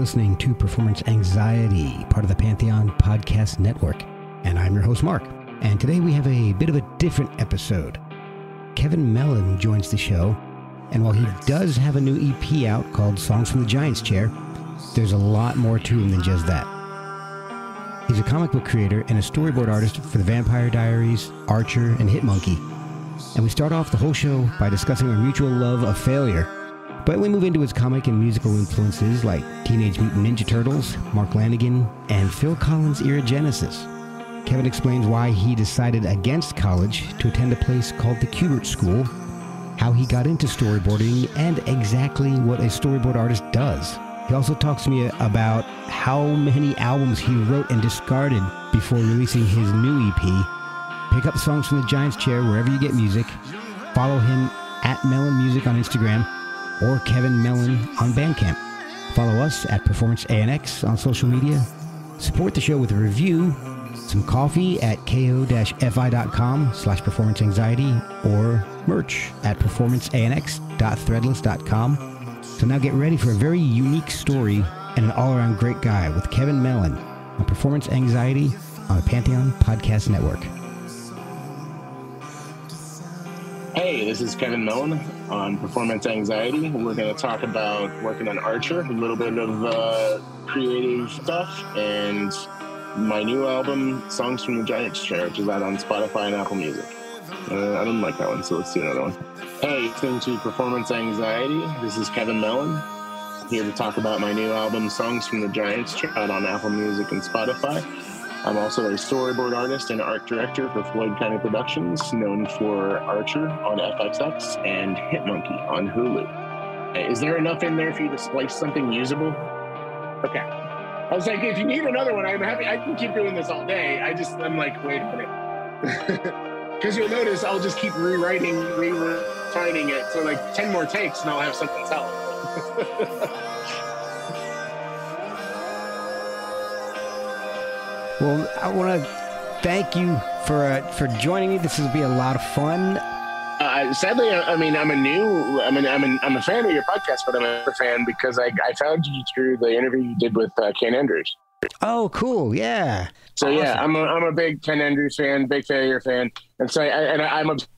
listening to Performance Anxiety, part of the Pantheon Podcast Network. And I'm your host, Mark. And today we have a bit of a different episode. Kevin Mellon joins the show. And while he does have a new EP out called Songs from the Giant's Chair, there's a lot more to him than just that. He's a comic book creator and a storyboard artist for the Vampire Diaries, Archer, and Hitmonkey. And we start off the whole show by discussing our mutual love of failure. But we move into his comic and musical influences like Teenage Mutant Ninja Turtles, Mark Lanigan, and Phil Collins' era Genesis. Kevin explains why he decided against college to attend a place called the Kubert School, how he got into storyboarding, and exactly what a storyboard artist does. He also talks to me about how many albums he wrote and discarded before releasing his new EP. Pick up Songs from the Giant's Chair wherever you get music. Follow him at Mellon Music on Instagram, or Kevin Mellon on Bandcamp. Follow us at Performance ANX on social media. Support the show with a review, some coffee at ko-fi.com/performanceanxiety, or merch at performanceanx.threadless.com. So now get ready for a very unique story and an all-around great guy with Kevin Mellon on Performance Anxiety on the Pantheon Podcast Network. Hey, this is Kevin Mellon on Performance Anxiety. We're going to talk about working on Archer, a little bit of creative stuff, and my new album, Songs from the Giant's Chair, which is out on Spotify and Apple Music. I didn't like that one, so let's do another one. Hey, listening to Performance Anxiety. This is Kevin Mellon, here to talk about my new album, Songs from the Giant's Chair, out on Apple Music and Spotify. I'm also a storyboard artist and art director for Floyd County Productions, known for Archer on FXX and Hitmonkey on Hulu. Is there enough in there for you to splice something usable? Okay. I was like, if you need another one, I'm happy. I can keep doing this all day. I'm like, wait a minute. Because you'll notice I'll just keep refining it. So like 10 more takes and I'll have something to tell. Well, I want to thank you for joining me. This will be a lot of fun. Sadly, I'm a fan of your podcast, but I'm a fan because I found you through the interview you did with Ken Andrews. Oh, cool! Yeah. So awesome. Yeah, I'm a big Ken Andrews fan, big Failure fan, and so I'm obsessed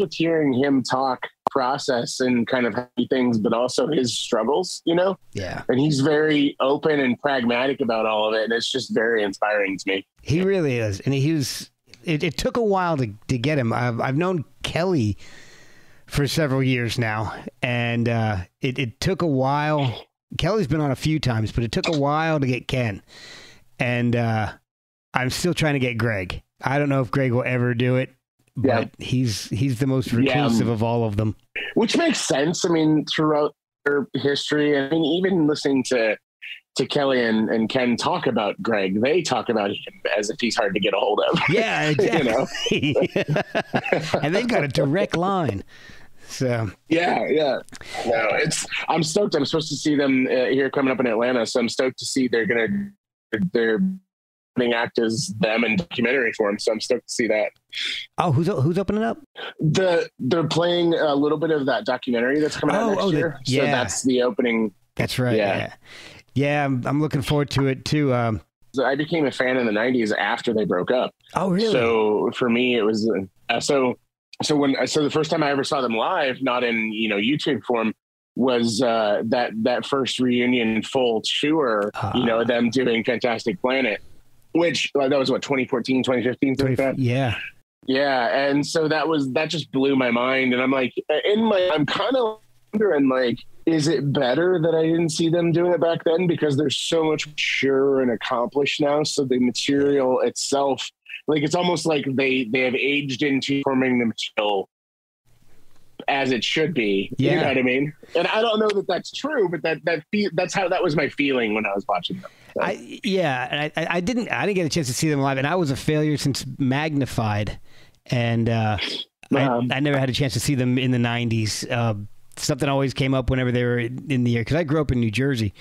with hearing him talk process and kind of happy things, but also his struggles, you know? Yeah. And he's very open and pragmatic about all of it, and it's just very inspiring to me. He really is. And it took a while to get him. I've known Kelly for several years now, and it took a while. Kelly's been on a few times, but it took a while to get Ken. And I'm still trying to get Greg. I don't know if Greg will ever do it, but he's the most reclusive of all of them. Which makes sense. I mean, throughout their history, I mean, even listening to Kelly and Ken talk about Greg, they talk about him as if he's hard to get a hold of. Yeah, exactly. You know? And they've got a direct line. So yeah. No, I'm stoked. I'm supposed to see them here coming up in Atlanta, so I'm stoked to see they're act as them in documentary form. So I'm stoked to see that. Oh, who's opening up? They're playing a little bit of that documentary that's coming out next year. So that's the opening. That's right. Yeah. I'm looking forward to it too. I became a fan in the 90s after they broke up. Oh, really? So for me, it was so the first time I ever saw them live, not in YouTube form, was that first reunion full tour. Them doing Fantastic Planet, which that was 2014, 2015, something like that. Yeah. And so that just blew my mind. And I'm like, I'm kind of wondering, like, is it better that I didn't see them doing it back then? Because they're so much mature and accomplished now. So the material itself, like, it's almost like they have aged into forming the material as it should be. Yeah. You know what I mean? And I don't know that that's true, but that's how that was my feeling when I was watching them. So. I didn't get a chance to see them live, and I was a failure since Magnified, and I never had a chance to see them in the 90s. Something always came up whenever they were in the air, because I grew up in New Jersey,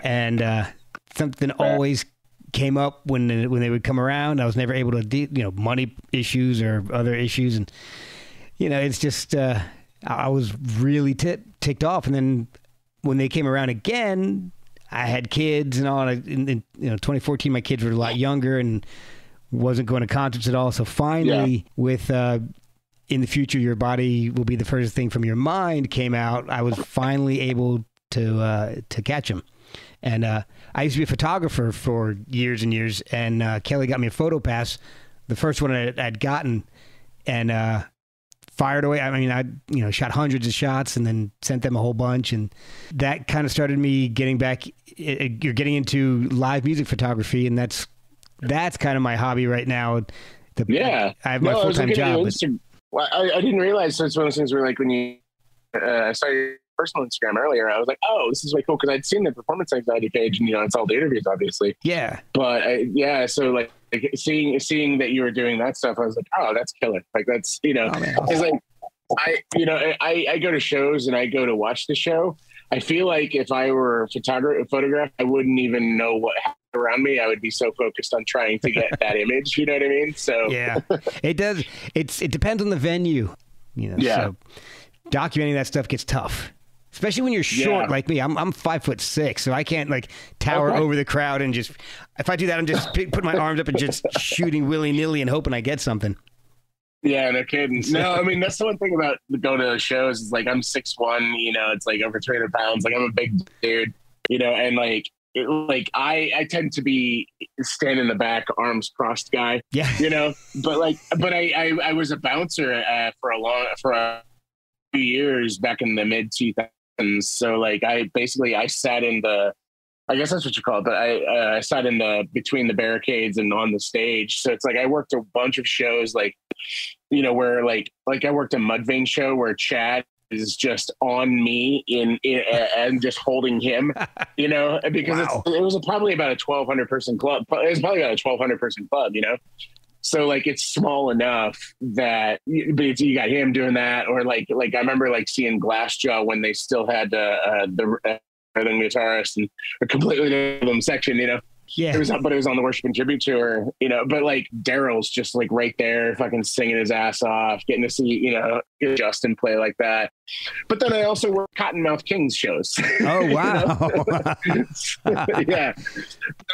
and something always came up when they would come around. I was never able to, money issues or other issues, and it's just I was really ticked off. And then when they came around again, I had kids and all. In 2014, my kids were a lot younger and wasn't going to concerts at all. So finally, with In the Future, Your Body Will Be the First Thing from Your Mind came out, I was finally able to catch him. And I used to be a photographer for years and years, and Kelly got me a photo pass, the first one I'd gotten, and fired away. I mean, I shot hundreds of shots and then sent them a whole bunch, and that kind of started me getting back. You're getting into live music photography, and that's kind of my hobby right now. I have my full-time job. I didn't realize. So it's one of those things where, like, when you saw your personal Instagram earlier, I was like, oh, this is way cool, because I'd seen the performance anxiety page, and it's all the interviews, obviously. Yeah. But so like seeing that you were doing that stuff, I was like, oh, that's killer. Like, that's it's like I go to shows and I go to watch the show. I feel like if I were a photograph, I wouldn't even know what happened around me. I would be so focused on trying to get that image. You know what I mean? So yeah, it does. It depends on the venue. So documenting that stuff gets tough, especially when you're short like me. I'm 5'6", so I can't like tower over the crowd and just. If I do that, I'm just putting my arms up and just shooting willy nilly and hoping I get something. Yeah, no kidding. No, I mean, that's the one thing about going to shows is, like, I'm 6'1", it's like over 300 pounds. Like, I'm a big dude, and I tend to be stand in the back, arms crossed guy, but I was a bouncer for a few years back in the mid 2000s. So like, I sat in I guess that's what you call it, but I sat in between the barricades and on the stage. So it's like, I worked a bunch of shows, like, where like I worked a Mudvayne show where Chad is just on me and just holding him, because it was probably about a 1,200 person club. It was probably about a 1,200 person club, So like, it's small enough that you got him doing that, or like I remember like seeing Glassjaw when they still had the rhythm guitarist and a completely different section, Yeah, it was on the Worship and Tribute tour, But like, Daryl's just like right there, fucking singing his ass off, getting to see Justin play like that. But then I also work Cottonmouth Kings shows. Oh wow! Yeah,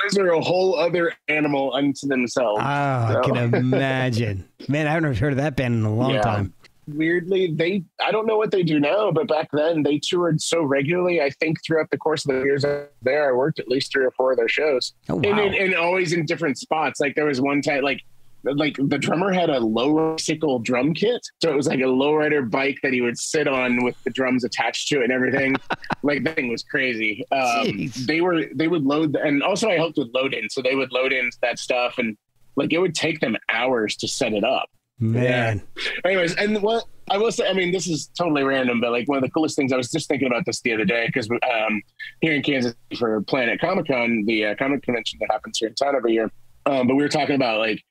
those are a whole other animal unto themselves. Oh, I can imagine. Man, I haven't heard of that band in a long time. Weirdly, I don't know what they do now, but back then they toured so regularly. I think throughout the course of the years there, I worked at least 3 or 4 of their shows. Oh, wow. And always in different spots. Like, there was one time, like the drummer had a lowrider drum kit. So it was like a lowrider bike that he would sit on with the drums attached to it and everything. Like, that thing was crazy. They would load, and also I helped with load in. So they would load in that stuff, and like, it would take them hours to set it up. Man. Yeah. Anyways, and what I will say, I mean, this is totally random, but like, one of the coolest things, I was just thinking about this the other day, because here in Kansas for Planet Comic-Con, the comic convention that happens here in town every year, but we were talking about like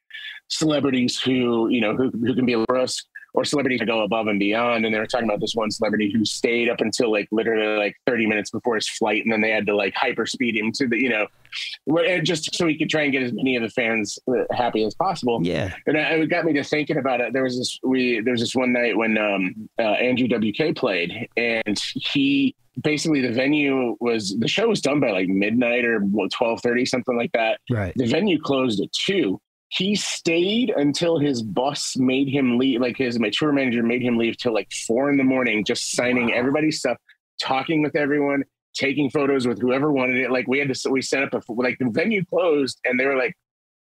celebrities who can be a brusque, or celebrities that go above and beyond. And they were talking about this one celebrity who stayed up until like literally like 30 minutes before his flight. And then they had to like hyperspeed him to the, just so he could try and get as many of the fans happy as possible. Yeah. And it got me to thinking about it. There was this one night when Andrew WK played, and basically the show was done by like midnight or 12:30, something like that. Right. The venue closed at 2:00. He stayed until his boss made him leave, like my tour manager made him leave till like 4 a.m, just signing everybody's stuff, talking with everyone, taking photos with whoever wanted it. Like, we set up the venue closed, and they were like,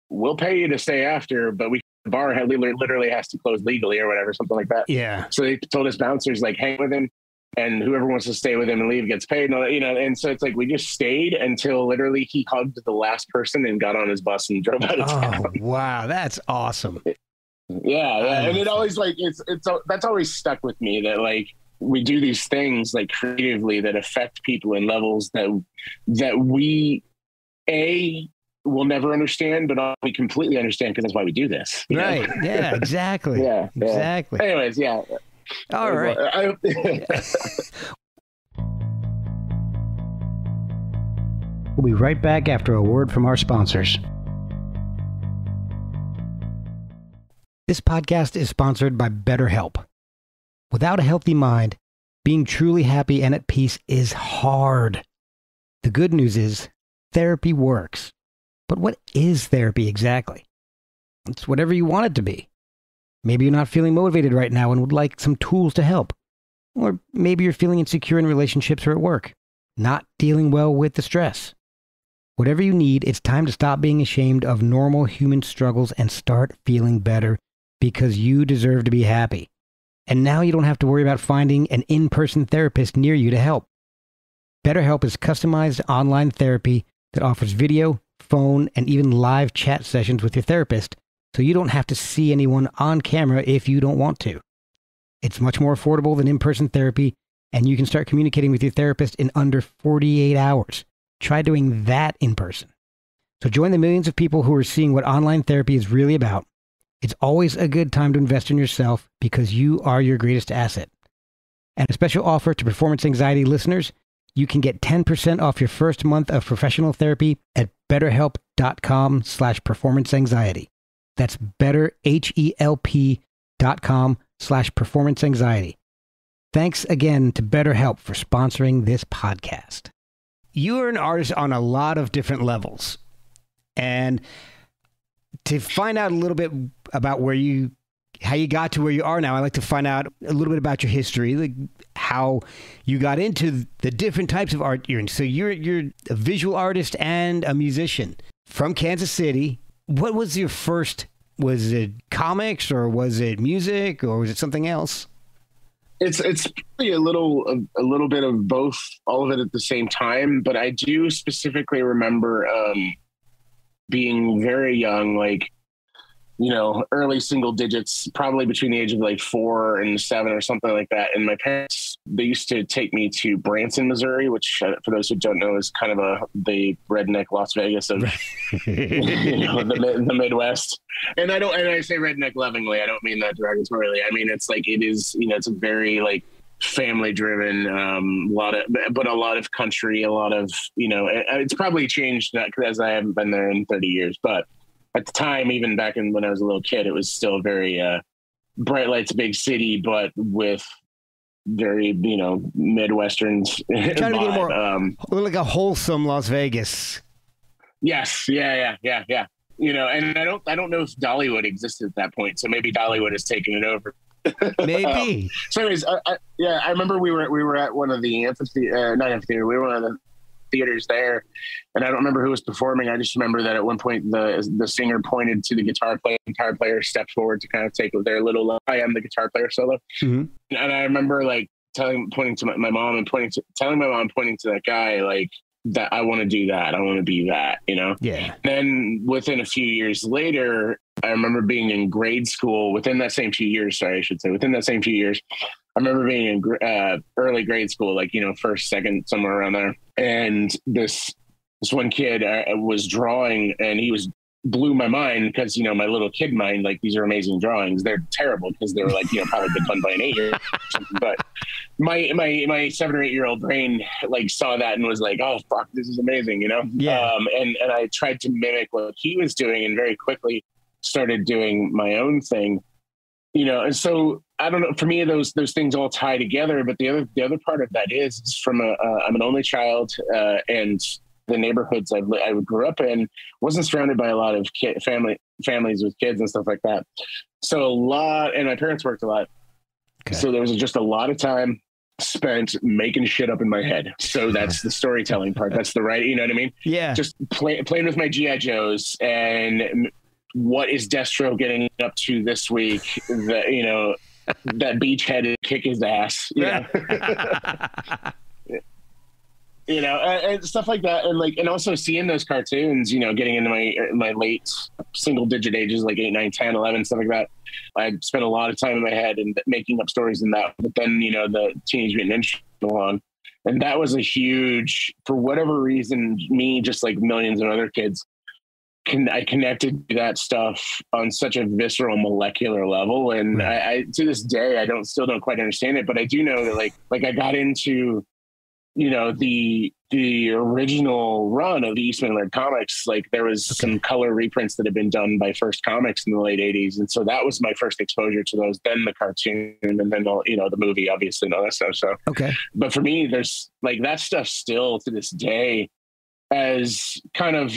we'll pay you to stay after, but the bar literally has to close legally or whatever, something like that. Yeah. So they told us bouncers, like, hang with him, and whoever wants to stay with him and leave gets paid, and all that, and so it's like, we just stayed until literally he hugged the last person and got on his bus and drove out of town. Wow, that's awesome. Yeah, and it always, like, that's always stuck with me, that like, we do these things like creatively that affect people in levels that we will never understand, but we completely understand, because that's why we do this. Right? Yeah, exactly. Yeah, exactly. Anyways, yeah. All right. We'll be right back after a word from our sponsors. This podcast is sponsored by BetterHelp. Without a healthy mind, being truly happy and at peace is hard. The good news is therapy works. But what is therapy exactly? It's whatever you want it to be. Maybe you're not feeling motivated right now and would like some tools to help. Or maybe you're feeling insecure in relationships or at work, not dealing well with the stress. Whatever you need, it's time to stop being ashamed of normal human struggles and start feeling better because you deserve to be happy. And now you don't have to worry about finding an in-person therapist near you to help. BetterHelp is customized online therapy that offers video, phone, and even live chat sessions with your therapist, so you don't have to see anyone on camera if you don't want to. It's much more affordable than in-person therapy, and you can start communicating with your therapist in under 48 hours. Try doing that in person. So join the millions of people who are seeing what online therapy is really about. It's always a good time to invest in yourself because you are your greatest asset. And a special offer to Performance Anxiety listeners, you can get 10% off your first month of professional therapy at betterhelp.com/performanceanxiety. That's betterhelp.com/performanceanxiety. Thanks again to BetterHelp for sponsoring this podcast. You are an artist on a lot of different levels. And to find out a little bit about how you got to where you are now, I'd like to find out a little bit about your history, like how you got into the different types of art you're in. So you're a visual artist and a musician from Kansas City. What was your first? Was it comics or was it music or was it something else? It's probably a little bit of both, all of it at the same time. But I do specifically remember being very young, like, you know, early single digits, probably between the age of like 4 and 7 or something like that. And my parents, they used to take me to Branson, Missouri, which for those who don't know is kind of the redneck Las Vegas of the Midwest. And I say redneck lovingly. I don't mean that derogatorily. I mean, it's like, it is, you know, it's a very like family driven, a lot of country, a lot of, you know, it's probably changed because I haven't been there in 30 years, but at the time, even back when I was a little kid, it was still very bright lights, big city, but with very, you know, Midwestern. Trying to get more like a wholesome Las Vegas. Yes, yeah. You know, and I don't know if Dollywood existed at that point, so maybe Dollywood has taken it over. Maybe. So, anyways, I remember we were at one of the not amphitheater. We were one of the theaters there, and I don't remember who was performing. I just remember that at one point the singer pointed to the guitar player. The guitar player stepped forward to kind of take their little "I am the guitar player" solo. Mm-hmm. And I remember like pointing to my mom and telling my mom, pointing to that guy, like, that I want to do that. I want to be that, you know? Yeah. Then within a few years later, I remember being in grade school within that same few years. I remember being in early grade school, like, you know, first, second, somewhere around there. And this one kid was drawing, and he blew my mind because, you know, my little kid mind, like, these are amazing drawings. They're terrible because they were like, you know, probably been done by an 8-year-old or something. But my 7 or 8-year-old brain like saw that and was like, oh fuck, this is amazing, you know? Yeah. And I tried to mimic what he was doing, and very quickly started doing my own thing, you know? And so I don't know, for me, those things all tie together. But the other part of that is from I'm an only child, and the neighborhoods I grew up in wasn't surrounded by a lot of families with kids and stuff like that. So and my parents worked a lot. Okay. So there was just a lot of time spent making shit up in my head. So that's the storytelling part. That's the right, you know what I mean? Yeah. Just playing with my G.I. Joes and what is Destro getting up to this week? That, you know, that beachhead kick his ass. You know? You know, and stuff like that. And also seeing those cartoons, you know, getting into my late single digit ages, like 8, 9, 10, 11, stuff like that. I spent a lot of time in my head and making up stories in that. But then, you know, the Teenage Mutant Ninja came along, and that was a huge, for whatever reason, me, just like millions of other kids, I connected to that stuff on such a visceral, molecular level. And I to this day, I still don't quite understand it, but I do know that like I got into, you know, the original run of the Eastman Laird comics. Like, there was some color reprints that had been done by First Comics in the late 80s. And so that was my first exposure to those, then the cartoon, and then, you know, the movie, obviously, and all that stuff. So, but for me, there's like that stuff still to this day as kind of,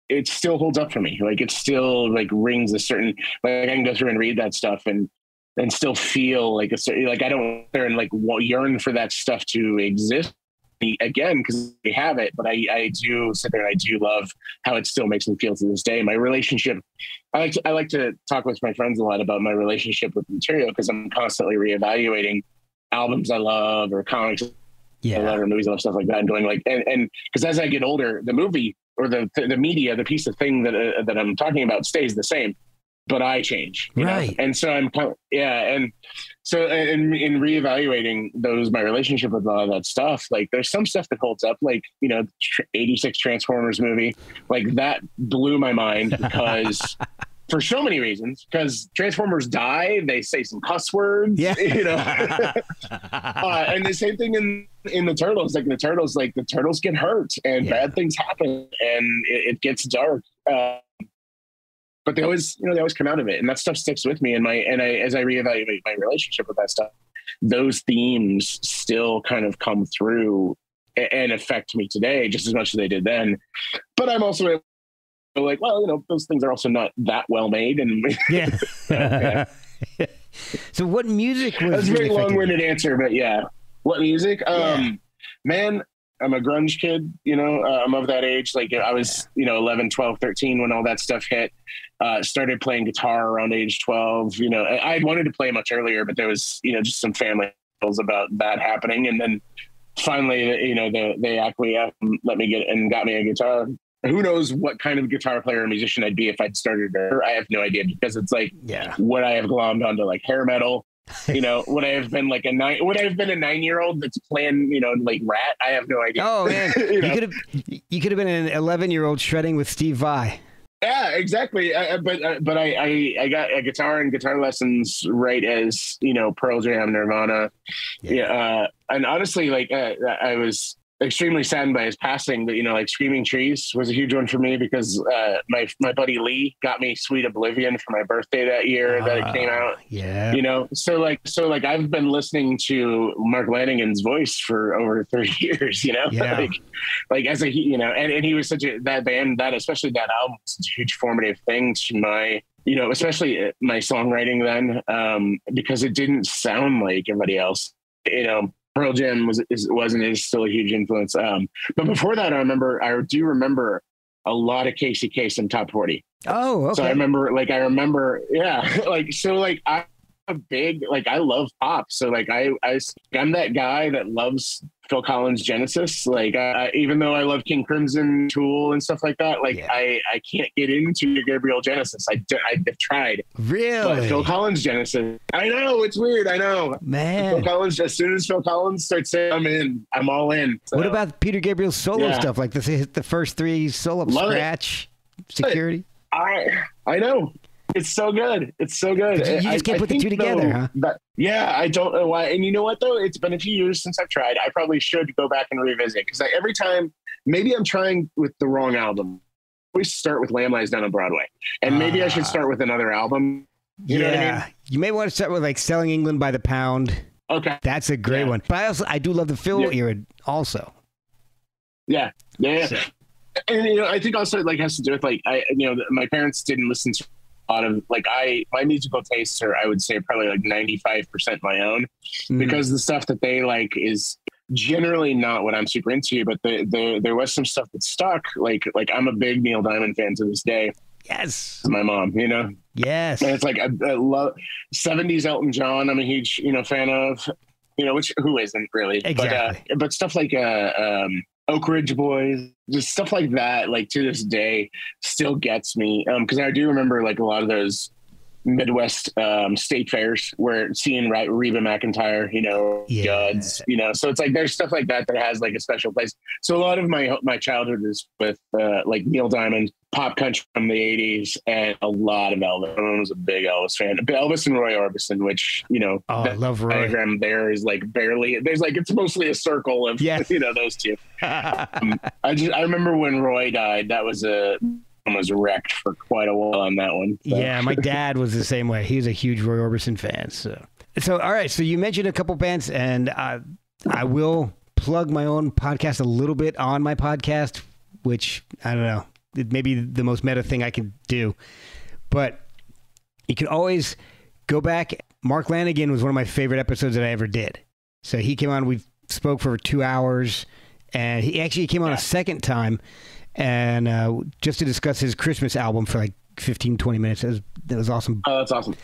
it still holds up for me. Like it still like rings a certain, like I can go through and read that stuff and still feel like like I don't there and like yearn for that stuff to exist again because we have it. But I do sit there and I do love how it still makes me feel to this day. My relationship, I like to talk with my friends a lot about my relationship with material because I'm constantly reevaluating albums I love or comics I love or movies I love, stuff like that, and going like and because as I get older, the movie or the media, the piece of thing that I'm talking about stays the same, but I change, right? And so I'm and so in reevaluating my relationship with all that stuff, like there's some stuff that holds up, like 86 Transformers movie, like that blew my mind because. For so many reasons, because Transformers die, they say some cuss words, and the same thing in the Turtles. Like the Turtles get hurt and bad things happen, and it gets dark. But they always come out of it, and that stuff sticks with me. As I reevaluate my relationship with that stuff, those themes still kind of come through and affect me today just as much as they did then. But I'm also like, well, those things are also not that well made, and So, what music was? That's a very long-winded answer, but what music? Man, I'm a grunge kid. I'm of that age. Like I was, 11, 12, 13 when all that stuff hit. Started playing guitar around age 12. I wanted to play much earlier, but there was, just some family rules about that happening, and then finally, they acquiesced and got me a guitar. Who knows what kind of guitar player or musician I'd be if I'd started there. I have no idea because it's like, would I have glommed onto like hair metal? Would I have been like a 9-year-old that's playing, like Rat? I have no idea. Oh man, you could have been an 11-year-old shredding with Steve Vai. Yeah, exactly. But I got a guitar and guitar lessons right as Pearl Jam, Nirvana. And honestly, like I was extremely saddened by his passing, but like Screaming Trees was a huge one for me because my buddy Lee got me Sweet Oblivion for my birthday that year that it came out. So I've been listening to Mark Lanigan's voice for over 30 years, like as a and he was such that band, that especially that album was such a huge formative thing to my especially my songwriting then, because it didn't sound like everybody else. Pearl Jam was and is still a huge influence. But before that, I do remember a lot of Casey Kasem Top 40. Oh, okay. So I remember, I'm a big, I love pop. So I'm that guy that loves Phil Collins' Genesis. Even though I love King Crimson, Tool, and stuff like that, I can't get into Gabriel Genesis. I've tried. Really? But Phil Collins' Genesis. I know, it's weird. I know. Man. Phil Collins, as soon as Phil Collins starts saying, I'm in. I'm all in. So. What about Peter Gabriel's solo stuff? Like the first three solo Scratch, Security? I know. It's so good. It's so good. You just can't put the two together, huh? I don't know why. And you know what, though? It's been a few years since I've tried. I probably should go back and revisit because every time, maybe I'm trying with the wrong album. I always start with Lamb Lies Down on Broadway. And maybe I should start with another album. You know what I mean? You may want to start with Selling England by the Pound. Okay. That's a great one. But I do love the Phil era also. Yeah. So. And, I think also has to do with my parents didn't listen to lot of my musical tastes are, I would say, probably 95% my own, because the stuff that they like is generally not what I'm super into, but there was some stuff that stuck. Like I'm a big Neil Diamond fan to this day. Yes. My mom, Yes. And it's I love 70s Elton John. I'm a huge, fan of, who isn't really, exactly. But stuff like, Oak Ridge Boys, just stuff like that, to this day still gets me. Cause I do remember a lot of those Midwest state fairs where seeing Reba McEntire, Judd's, so it's there's stuff like that has a special place. So a lot of my childhood is with Neil Diamond, pop country from the 80s, and a lot of Elvis. I was a big Elvis fan. Elvis and Roy Orbison, which, I love Roy. Diagram there is barely, there's it's mostly a circle of, those two. I remember when Roy died, that was was wrecked for quite a while on that one. So. Yeah, my dad was the same way. He was a huge Roy Orbison fan. So all right. So you mentioned a couple bands, and I will plug my own podcast a little bit on my podcast, which I don't know, it may be the most meta thing I can do, but you can always go back. Mark Lanigan was one of my favorite episodes that I ever did. So he came on, we spoke for 2 hours, and he actually came on a second time, and just to discuss his Christmas album for like 15, 20 minutes. That was awesome. Oh, that's awesome.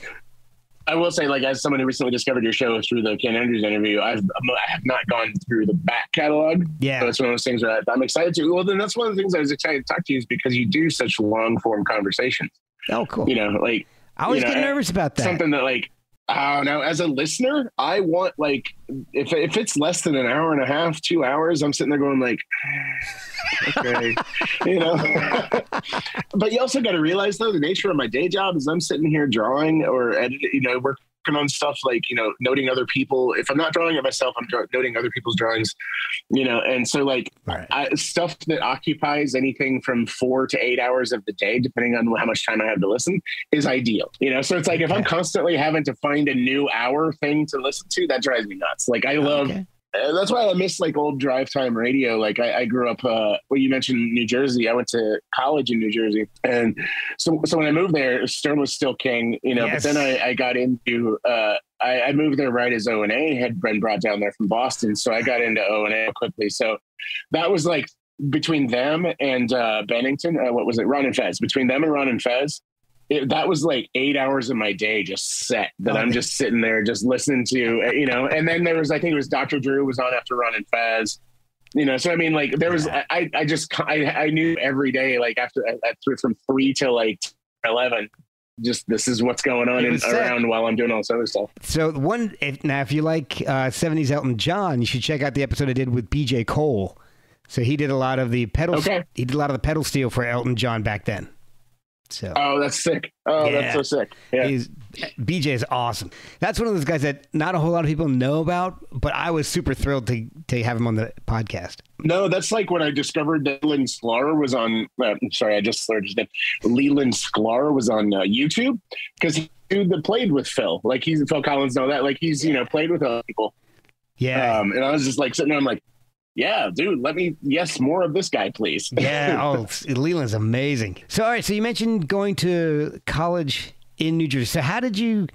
I will say, like, as someone who recently discovered your show through the Ken Andrews interview, I have not gone through the back catalog. Yeah. So it's one of those things where I'm excited to. Well, then that's one of the things I was excited to talk to you is because you do such long form conversations. Oh, cool. You know, like, I always get nervous about that. Something that, like, now as a listener, I want, like, if it's less than an hour and a half, 2 hours, I'm sitting there going like, okay, you know. But you also got to realize, though, the nature of my day job is I'm sitting here drawing or editing, you know, working on stuff like, you know, noting other people. If I'm not drawing it myself, I'm noting other people's drawings, you know. And so, like, stuff that occupies anything from 4 to 8 hours of the day, depending on how much time I have to listen, is ideal, you know. So it's like if I'm constantly having to find a new hour thing to listen to, that drives me nuts. Like, I love that's why I miss, like, old drive time radio. Like, I grew up, well, you mentioned New Jersey. I went to college in New Jersey. And so when I moved there, Stern was still king, you know, but then I got into, I moved there right as O&A had been brought down there from Boston. So I got into O&A quickly. So that was like between them and Bennington, what was it? Ron and Fez. Between them and Ron and Fez, that was like 8 hours of my day just set that I'm just sitting there just listening to, you know. And then there was, I think it was Dr. Drew was on after Ron and Fez, you know. So I mean, like, there was, I knew every day, like, after from 3 till like 11, just this is what's going on around while I'm doing all this other stuff. So if you like 70s Elton John, you should check out the episode I did with BJ Cole. So he did a lot of the pedal. He did a lot of the pedal steel for Elton John back then. So. Oh, that's sick. Oh, that's so sick. Yeah. BJ is awesome. That's one of those guys that not a whole lot of people know about, but I was super thrilled to have him on the podcast. No, that's like when I discovered that Leland Sklar was on, sorry, I just slurred his name. Leland Sklar was on YouTube because he played with Phil. Like, Phil Collins know that. Like, he's, you know, played with other people. Yeah. And I was just like sitting there, I'm like, yeah, dude, more of this guy, please. Yeah. Oh, Leland's amazing. So, all right. So you mentioned going to college in New Jersey. So how did you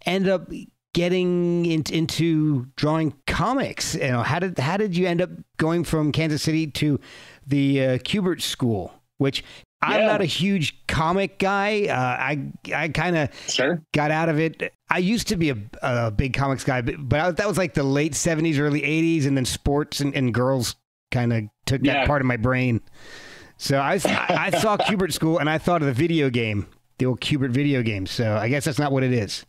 end up getting into drawing comics? You know, how did you end up going from Kansas City to the Kubert School, which I'm not a huge comic guy. I kind of got out of it. I used to be a big comics guy, but that was like the late 70s, early 80s, and then sports and girls kind of took that part of my brain. So I saw Kubert School, and I thought of the video game, the old Kubert video game. So I guess that's not what it is.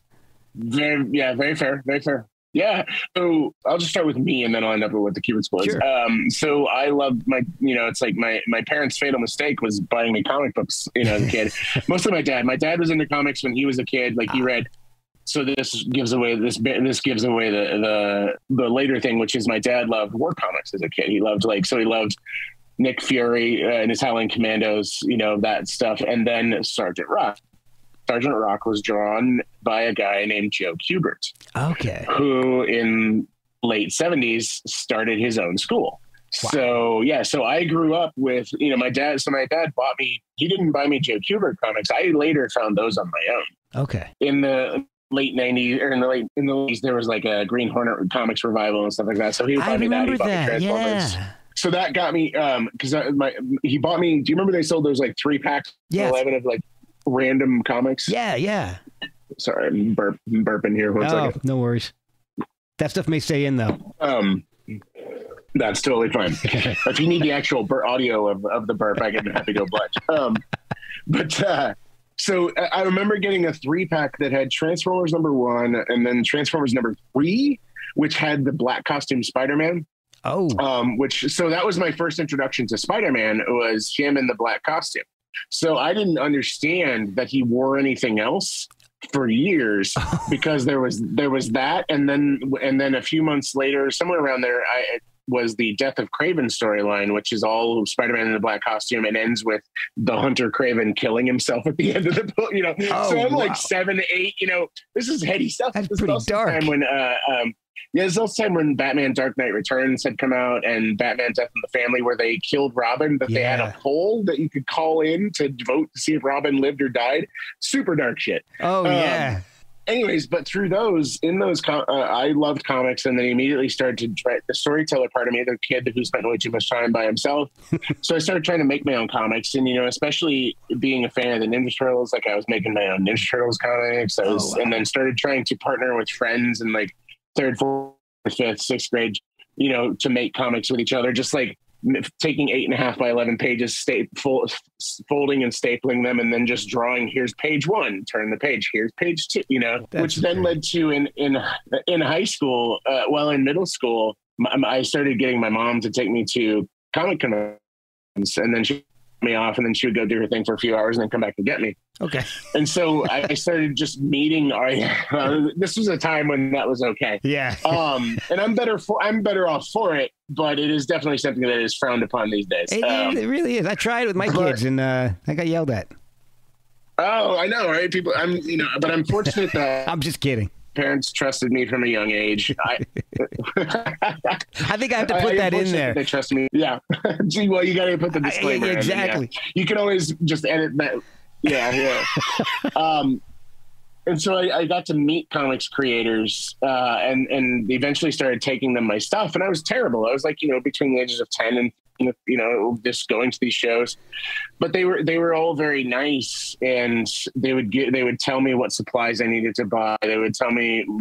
Very fair. Very fair. Yeah. So I'll just start with me and then I'll end up with what the Kubert School is. Sure. So I love it's like my parents' fatal mistake was buying me comic books, you know, as a kid. Mostly my dad. My dad was into comics when he was a kid. Like, he read. So this gives away the later thing, which is my dad loved war comics as a kid. He loved he loved Nick Fury and his Howling Commandos, you know, that stuff. And then Sergeant Rock. Sergeant Rock was drawn by a guy named Joe Kubert. Okay. Who in late 70s started his own school. Wow. So I grew up with, you know, my dad bought me, he didn't buy me Joe Kubert comics. I later found those on my own. Okay. In the late 90s or in the 80s, there was like a Green Hornet comics revival and stuff like that. So he bought me that. He bought me Transformers. Yeah. So that got me, because he bought me, do you remember they sold those like 3-packs? Yes. 11 of like random comics? Yeah. Sorry, I'm burping here. One second. No worries. That stuff may stay in though. That's totally fine. If you need the actual audio of the burp, I can be happy to oblige. So I remember getting a 3-pack that had Transformers #1 and then Transformers #3, which had the black costume Spider-Man. Oh. So that was my first introduction to Spider-Man, was him in the black costume. So I didn't understand that he wore anything else for years because there was that. And then a few months later, somewhere around there, was the Death of Kraven storyline, which is all Spider-Man in the black costume and ends with the Hunter Kraven killing himself at the end of the book. So I'm like 7, 8. This is heady stuff. That's this pretty is dark. Time when there's also time when Batman Dark Knight Returns had come out and Batman Death in the Family, where they killed Robin, but they had a poll that you could call in to vote to see if Robin lived or died. Super dark shit. Oh, yeah. Anyways, but through I loved comics, and then immediately started to try the storyteller part of me, the kid who spent way too much time by himself. So I started trying to make my own comics, and especially being a fan of the Ninja Turtles, like I was making my own Ninja Turtles comics. And then started trying to partner with friends in like 3rd, 4th, 5th, 6th grade, to make comics with each other, just like taking 8.5 by 11 pages, folding and stapling them, and then just drawing. Here's page 1, turn the page. Here's page 2. Which then led to in high school, in middle school, I started getting my mom to take me to comic conventions, and then she me off, and then she would go do her thing for a few hours and then come back and get me. Okay. And so I started just meeting. This was a time when that was okay. Yeah. And I'm better off for it, but it is definitely something that is frowned upon these days. It really is. I tried with my kids, and I got yelled at. Oh, I know, right? People, but I'm fortunate that I'm just kidding. Parents trusted me from a young age. I think I have to put that in there. They trust me. Yeah. Well, you got to put the disclaimer. Exactly. You can always just edit that. Yeah. And so I got to meet comics creators, and eventually started taking them my stuff. And I was terrible. I was like, between the ages of 10 and just going to these shows, but they were all very nice, and they would tell me what supplies I needed to buy. They would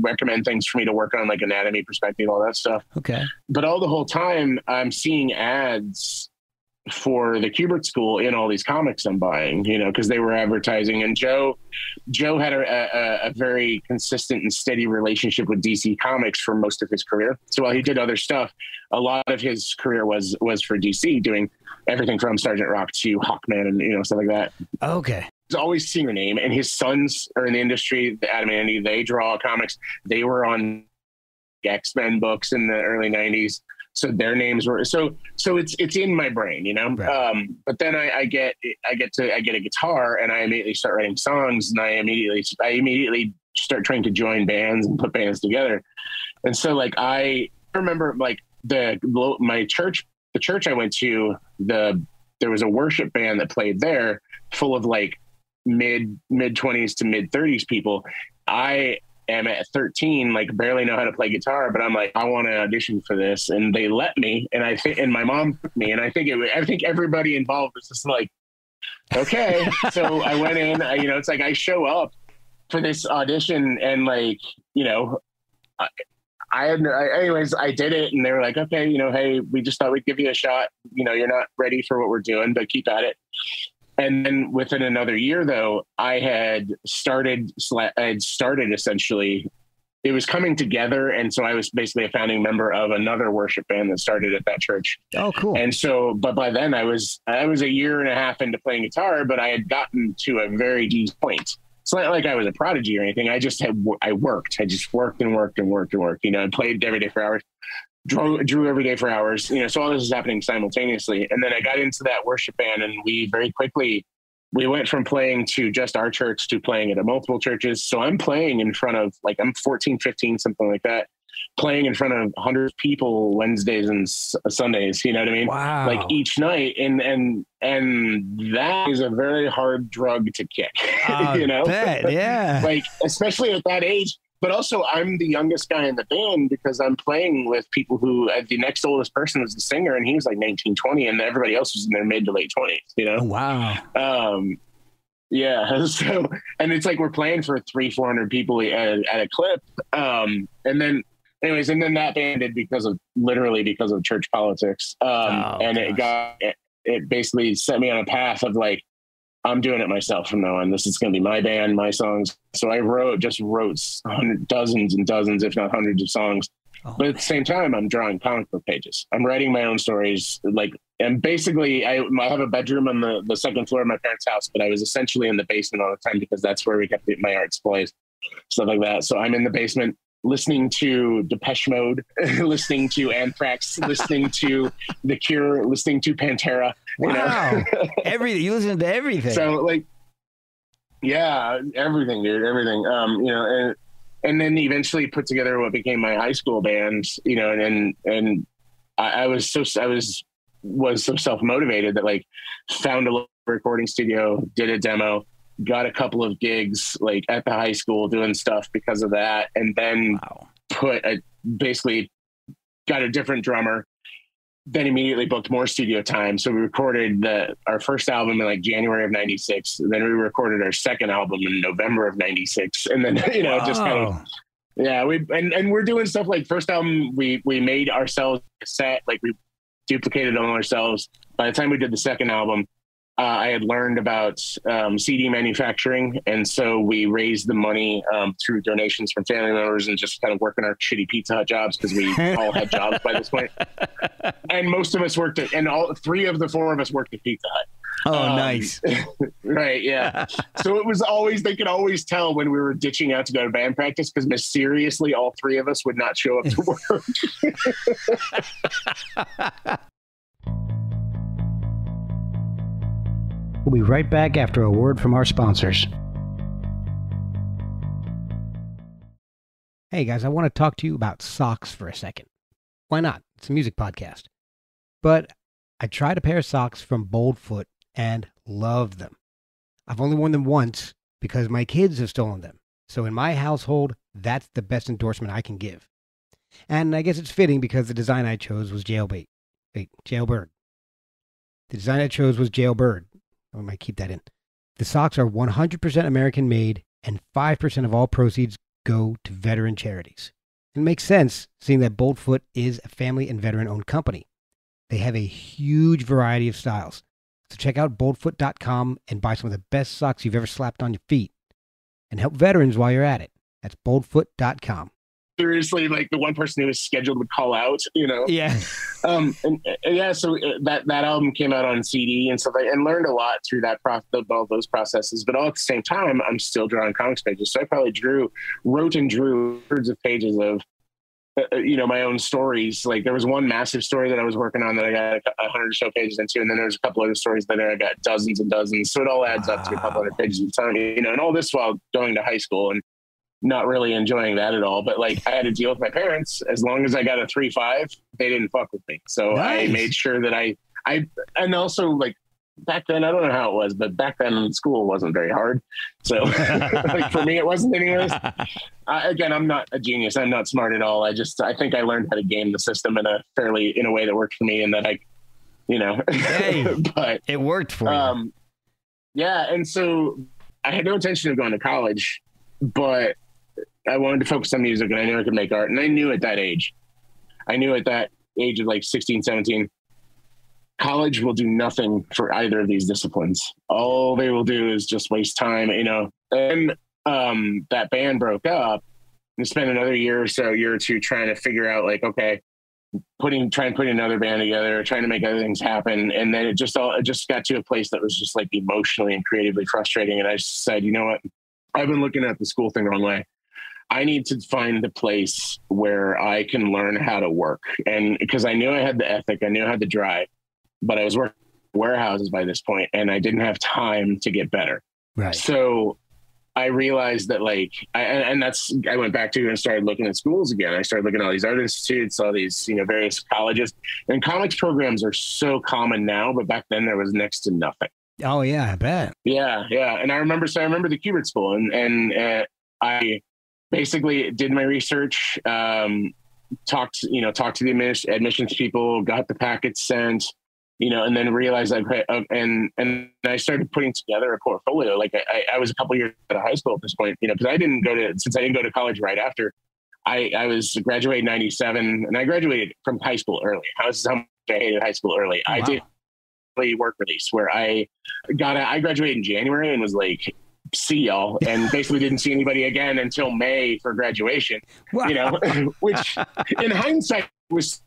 recommend things for me to work on, like anatomy perspective, all that stuff. Okay. But all the whole time I'm seeing ads for the Kubert School in all these comics I'm buying, because they were advertising. And Joe had a very consistent and steady relationship with DC Comics for most of his career. So while he did other stuff, a lot of his career was for DC, doing everything from Sergeant Rock to Hawkman and stuff like that. Okay. He's always seen your name, and his sons are in the industry. Adam and Andy, they draw comics. They were on X-Men books in the early 90s. So their names were so it's in my brain, Right. But then I get a guitar, and I immediately start writing songs, and I immediately start trying to join bands and put bands together. And so I remember the church I went to, there was a worship band that played there, full of mid 20s to mid 30s people. I am at 13, barely know how to play guitar, but I'm like, I want to audition for this, and they let me. And my mom took me, and I think everybody involved was just like, okay. So I went in. It's like I show up for this audition, and I did it, and they were like, okay, hey, we just thought we'd give you a shot. You're not ready for what we're doing, but keep at it. And then within another year, though, I had started essentially, it was coming together. And so I was basically a founding member of another worship band that started at that church. Oh, cool. And so, but by then I was a year and a half into playing guitar, but I had gotten to a very deep point. It's not like I was a prodigy or anything. I just worked. I just worked and worked and worked and worked, I played every day for hours. Drew every day for hours, so all this is happening simultaneously. And then I got into that worship band, and we very quickly, we went from playing to just our church to playing at multiple churches. So I'm playing in front of I'm 14, 15, something like that, playing in front of 100 people Wednesdays and Sundays, you know what I mean? Wow. Each night. And that is a very hard drug to kick, Bet, yeah. Especially at that age. But also, I'm the youngest guy in the band because I'm playing with people who, the next oldest person was the singer, and he was 19, 20, and everybody else was in their mid to late 20s, Oh, wow. Yeah. So, and it's we're playing for 300-400 people at a clip. And then that band ended because of church politics. It basically set me on a path of I'm doing it myself from now on. This is going to be my band, my songs. So I wrote dozens and dozens, if not hundreds of songs. But at the same time, I'm drawing comic book pages. I'm writing my own stories. And basically I have a bedroom on the second floor of my parents' house, but I was essentially in the basement all the time because that's where we kept my art supplies, stuff like that. So I'm in the basement listening to Depeche Mode, listening to Anthrax, listening to The Cure, listening to Pantera. Wow. Everything. You listen to everything. So like, yeah, everything, dude, everything. And then eventually put together what became my high school band, and I was so self-motivated that like found a local recording studio, did a demo, got a couple of gigs like at the high school doing stuff because of that. And then basically got a different drummer, then immediately booked more studio time. So we recorded our first album in like January of 96. Then we recorded our second album in November of 96. And then, just kind of, yeah, and we're doing stuff like first album, we made ourselves a set, like we duplicated on ourselves. By the time we did the second album, I had learned about CD manufacturing. And so we raised the money through donations from family members and just kind of working our shitty Pizza Hut jobs because we all had jobs by this point. And most of us worked and all three of the four of us worked at Pizza Hut. Oh, nice. Right. Yeah. So it was they could always tell when we were ditching out to go to band practice because mysteriously all three of us would not show up to work. We'll be right back after a word from our sponsors. Hey guys, I want to talk to you about socks for a second. Why not? It's a music podcast. But I tried a pair of socks from Boldfoot and loved them. I've only worn them once because my kids have stolen them. So in my household, that's the best endorsement I can give. And I guess it's fitting because the design I chose was Jailbird. The design I chose was Jailbird. I might keep that in. The socks are 100% American made, and 5% of all proceeds go to veteran charities. It makes sense, seeing that Boldfoot is a family and veteran-owned company. They have a huge variety of styles. So check out boldfoot.com and buy some of the best socks you've ever slapped on your feet. And help veterans while you're at it. That's boldfoot.com. Seriously, like the one person who was scheduled to call out, Yeah. So that album came out on CD and stuff, and learned a lot through all those processes. But all at the same time, I'm still drawing comics pages. So I probably wrote and drew hundreds of pages of, my own stories. Like there was one massive story that I was working on that I got 100 or so pages into, and then there's a couple other stories that I got dozens and dozens. So it all adds up to a couple hundred pages at a time, and all this while going to high school and not really enjoying that at all. But like I had to deal with my parents. As long as I got a 3.5, they didn't fuck with me. So nice. I made sure that and also like back then, I don't know how it was, but back then school wasn't very hard. So like for me, it wasn't anyways. Again, I'm not a genius. I'm not smart at all. I think I learned how to game the system in a way that worked for me, and that hey, but it worked for you. Yeah. And so I had no intention of going to college, but I wanted to focus on music, and I knew I could make art. And I knew at that age of like 16, 17, college will do nothing for either of these disciplines. All they will do is just waste time, And that band broke up, and spent another year or two trying to figure out like, okay, trying to put another band together, trying to make other things happen. And then it just got to a place that was just like emotionally and creatively frustrating. And I just said, you know what? I've been looking at the school thing the wrong way. I need to find the place where I can learn how to work. And because I knew I had the ethic, I knew I had the drive, but I was working in warehouses by this point, and I didn't have time to get better. Right. So I realized that I went back to and started looking at schools again. I started looking at all these art institutes, all these, various colleges, and comics programs are so common now, but back then there was next to nothing. Oh yeah, I bet. Yeah. Yeah. And I remember the Kubert school, and I basically did my research, talked to the admissions people, got the packets sent, and then realized and I started putting together a portfolio. Like I was a couple years out of high school at this point, because I didn't go to college right after. I was graduated in 97, and I graduated from high school early. How much I hated high school early. Wow. I did work release where I graduated in January and was like, see y'all, and basically didn't see anybody again until May for graduation. Wow. Which in hindsight was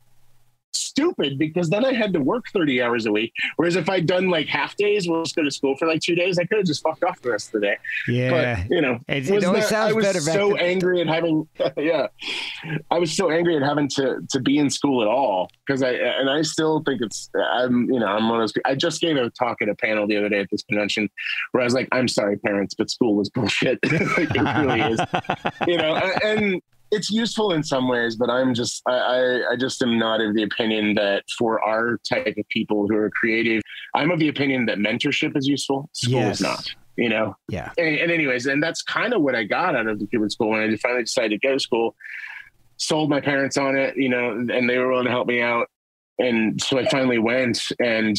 stupid because then I had to work 30 hours a week. Whereas if I'd done like half days, we'll just go to school for like 2 days, I could have just fucked off the rest of the day. Yeah. But, you know, it always sounds better. I was so angry at having, I was so angry at having to be in school at all. Cause I still think I'm one of those, I just gave a talk at a panel the other day at this convention where I was like, I'm sorry, parents, but school was bullshit. Like, it really is, you know, and it's useful in some ways, but I just am not of the opinion that for our type of people who are creative, I'm of the opinion that mentorship is useful. School is not, you know? Yeah. And anyways, and that's kind of what I got out of the Kubert school when I finally decided to go to school, sold my parents on it, you know, and they were willing to help me out. And so I finally went and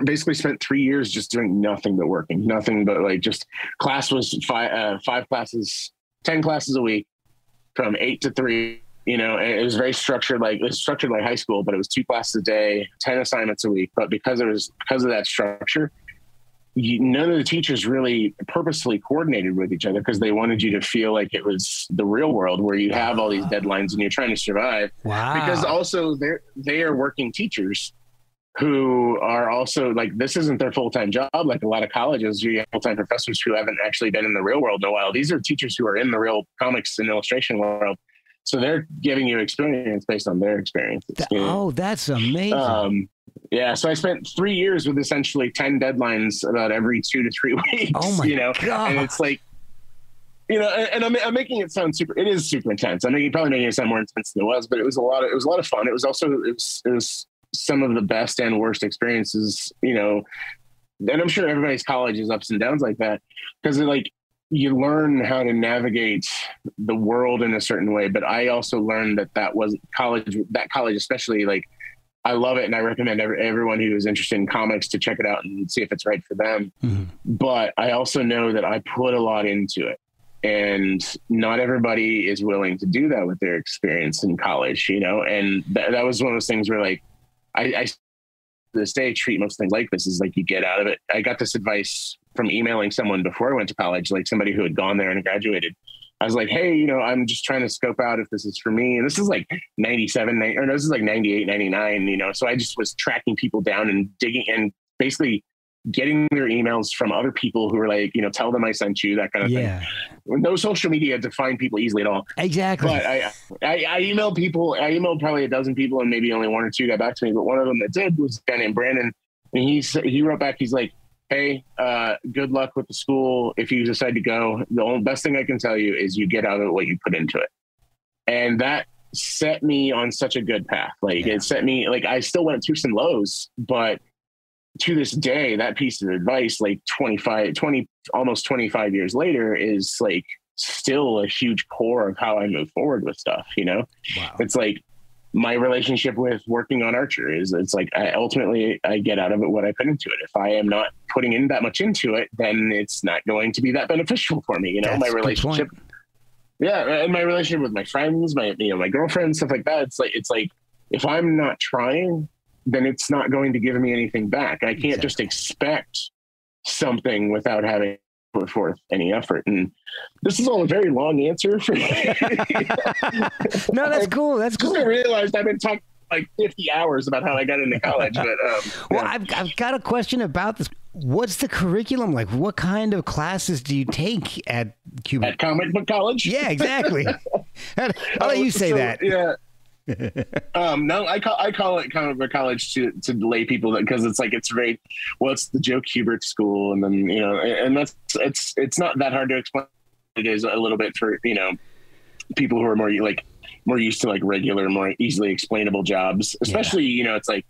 basically spent 3 years just doing nothing but working, nothing but like just class was five classes, 10 classes a week from 8 to 3, you know, and it was very structured, like high school, but it was 2 classes a day, 10 assignments a week. But because of that structure, none of the teachers really purposefully coordinated with each other because they wanted you to feel like it was the real world where you have all these deadlines and you're trying to survive. Wow. Because also they are working teachers who are also like, this isn't their full-time job. Like a lot of colleges, you have full-time professors who haven't actually been in the real world in a while. These are teachers who are in the real comics and illustration world. So they're giving you experience based on their experiences. Oh, that's amazing. Yeah. So I spent 3 years with essentially 10 deadlines about every 2 to 3 weeks. Oh my God. And it's like, you know, and I'm making it sound it is super intense. I'm probably making it sound more intense than it was, but it was a lot of fun. It was also, it was some of the best and worst experiences, you know, and I'm sure everybody's college has ups and downs like that because like you learn how to navigate the world in a certain way. But I also learned that was college, especially, like, I love it. And I recommend everyone who is interested in comics to check it out and see if it's right for them. Mm-hmm. But I also know that I put a lot into it. And not everybody is willing to do that with their experience in college, you know? And that was one of those things where, like, I to this day treat most things like this is like you get out of it. I got this advice from emailing someone before I went to college, like somebody who had gone there and graduated. I was like, hey, you know, I'm just trying to scope out if this is for me. And this is like 97, or no, this is like 98, 99, you know? So I just was tracking people down and digging and basically getting their emails from other people who were like, you know, tell them I sent you, that kind of thing. No social media to find people easily at all. Exactly. But I emailed people. I emailed probably a dozen people, and maybe only 1 or 2 got back to me. But one of them that did was a guy named Brandon, and he wrote back. He's like, hey, good luck with the school. If you decide to go, the only best thing I can tell you is you get out of what you put into it. And that set me on such a good path. Like it set me, like, I still went through some lows, but to this day, that piece of advice, like almost 25 years later, is like still a huge core of how I move forward with stuff. You know, wow. It's like my relationship with working on Archer is, it's like, ultimately I get out of it what I put into it. If I am not putting in that much into it, then it's not going to be that beneficial for me. You know, my relationship. Yeah. And my relationship with my friends, my girlfriend, stuff like that. It's like, if I'm not trying, then it's not going to give me anything back. I can't just expect something without having put forth any effort. And this is all a very long answer for me. No, that's cool. That's cool. I realized I've been talking like 50 hours about how I got into college. But well, I've got a question about this. What's the curriculum like? What kind of classes do you take at Kubert? At comic book college? Yeah, exactly. I'll let you say that. Yeah. No, I call it comic book college to lay people, because it's like, it's great. Well, it's the Joe Kubert school, and then, you know, and it's not that hard to explain. It is a little bit for, you know, people who are more used to like regular, more easily explainable jobs, especially, you know, it's like,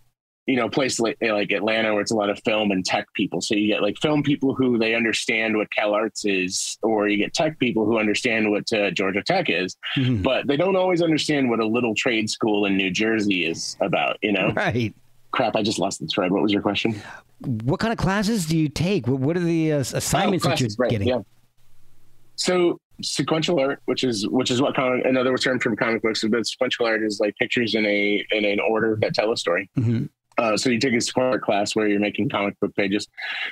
you know, place like Atlanta where it's a lot of film and tech people. So you get like film people who they understand what Cal Arts is, or you get tech people who understand what Georgia Tech is, but they don't always understand what a little trade school in New Jersey is about, you know? Right. Crap, I just lost the thread. What was your question? What kind of classes do you take? What are the assignments that you're getting? Yeah. So sequential art, which is what another term from comic books, but sequential art is like pictures in an order that tell a story. So you take a support class where you're making comic book pages.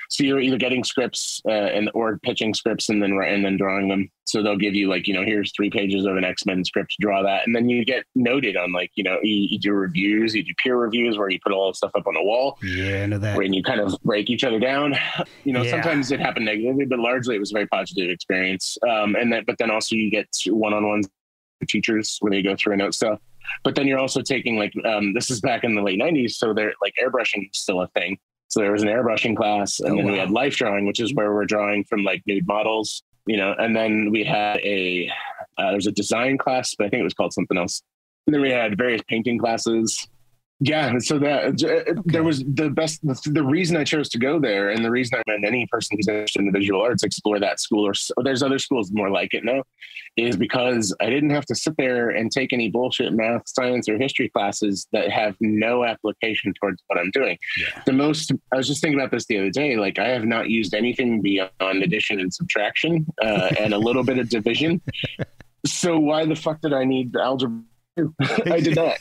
So you're either getting scripts or pitching scripts and then drawing them. So they'll give you like, here's 3 pages of an X-Men script, draw that. And then you get noted on like, you do reviews, you do peer reviews where you put all the stuff up on the wall. Yeah, I know that. Where you kind of break each other down. Sometimes it happened negatively, but largely it was a very positive experience. But then also you get one-on-ones with teachers when they go through and note stuff. But then you're also taking like, this is back in the late 90s. So they're like airbrushing is still a thing. So there was an airbrushing class and then we had life drawing, which is where we're drawing from like nude models, and then we had there's a design class, but I think it was called something else. And then we had various painting classes. Yeah. So there was the reason I chose to go there, and the reason I recommend any person who's interested in the visual arts explore that school, or there's other schools more like it now, is because I didn't have to sit there and take any bullshit math, science, or history classes that have no application towards what I'm doing. Yeah. I was just thinking about this the other day, like I have not used anything beyond addition and subtraction and a little bit of division. So why the fuck did I need algebra? I did not,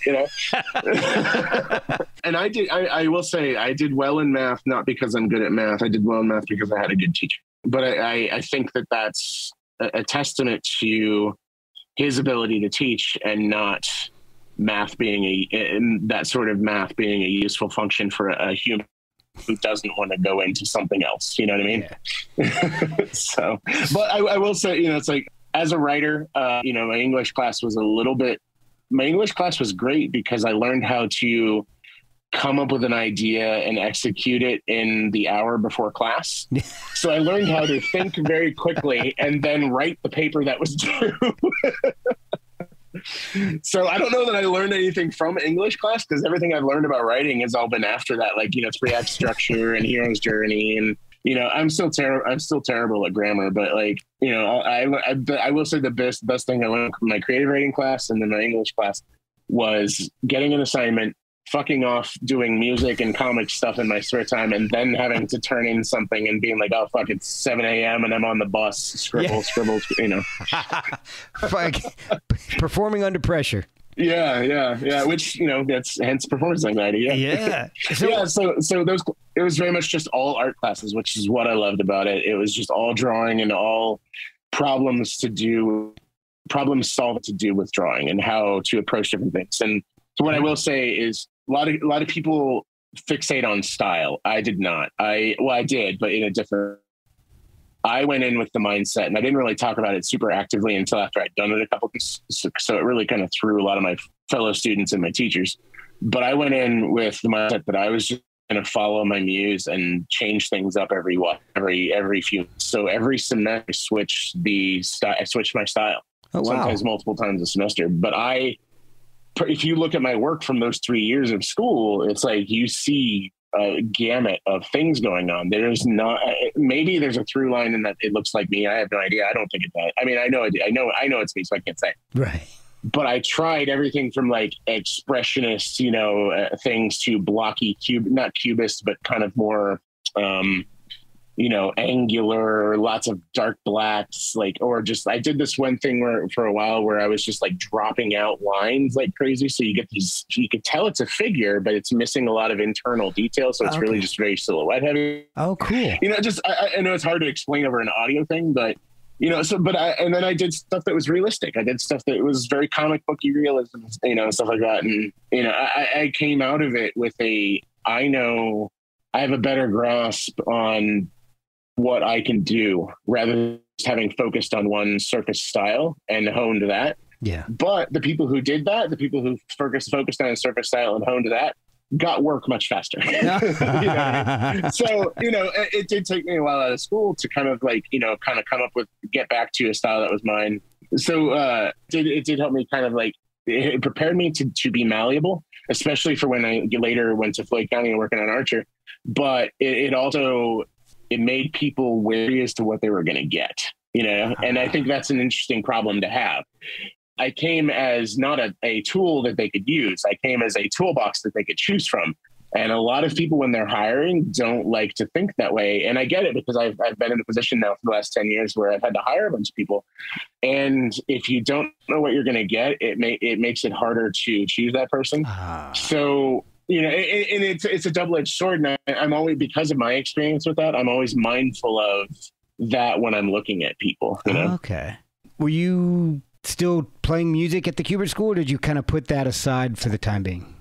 and I will say I did well in math, not because I'm good at math. I did well in math because I had a good teacher. But I think that's a testament to his ability to teach, and not math being that sort of math being a useful function for a human who doesn't want to go into something else. You know what I mean? Yeah. So, but I will say, it's like as a writer, my English class was my English class was great because I learned how to come up with an idea and execute it in the hour before class. So I learned how to think very quickly and then write the paper that was due. So I don't know that I learned anything from English class, because everything I've learned about writing has all been after that, like, 3-act structure and hero's journey. And, I'm still terrible at grammar, but like, I will say the best thing I learned from my creative writing class and then my English class was getting an assignment, fucking off doing music and comic stuff in my spare time, and then having to turn in something and being like, oh fuck, it's 7 a.m. and I'm on the bus, scribble. Performing under pressure. Yeah. Which, that's hence performance anxiety. Yeah. So it was very much just all art classes, which is what I loved about it. It was just all drawing and all problem solved to do with drawing and how to approach different things. And so what I will say is a lot of people fixate on style. I did not. I did, but in a different. I went in with the mindset, and I didn't really talk about it super actively until after I'd done it a couple of times. So it really kind of threw a lot of my fellow students and my teachers. But I went in with the mindset that I was just going to follow my muse and change things up every few. So every semester I switched my style. Oh, wow. Sometimes multiple times a semester. But if you look at my work from those 3 years of school, it's like you see a gamut of things going on. Maybe there's a through line in that it looks like me. I have no idea. I don't think it does. I mean, I know it's me, so I can't say. Right. But I tried everything from like expressionist, things to blocky not cubist, but kind of more, angular, lots of dark blacks, I did this one thing for a while where I was just like dropping out lines like crazy. So you get you could tell it's a figure, but it's missing a lot of internal detail. So it's really just very silhouette heavy. Oh, cool. I know it's hard to explain over an audio thing, but and then I did stuff that was realistic. I did stuff that was very comic booky realism, stuff like that. And, I came out of it with I know I have a better grasp on what I can do rather than just having focused on one surface style and honed that. Yeah. But the people who did that, the people who focused on a surface style and honed that, got work much faster. So, it did take me a while out of school to kind of get back to a style that was mine. So it did help me kind of it prepared me to be malleable, especially for when I later went to Floyd County and working on Archer. But it also made people wary as to what they were going to get, and I think that's an interesting problem to have. I came as not a tool that they could use. I came as a toolbox that they could choose from. And a lot of people, when they're hiring, don't like to think that way. And I get it, because I've been in a position now for the last 10 years where I've had to hire a bunch of people. And if you don't know what you're going to get, it makes it harder to choose that person. So and it's a double-edged sword. And I'm always, because of my experience with that, I'm always mindful of that when I'm looking at people, Okay. Were you still playing music at the Kubert School, or did you kind of put that aside for the time being?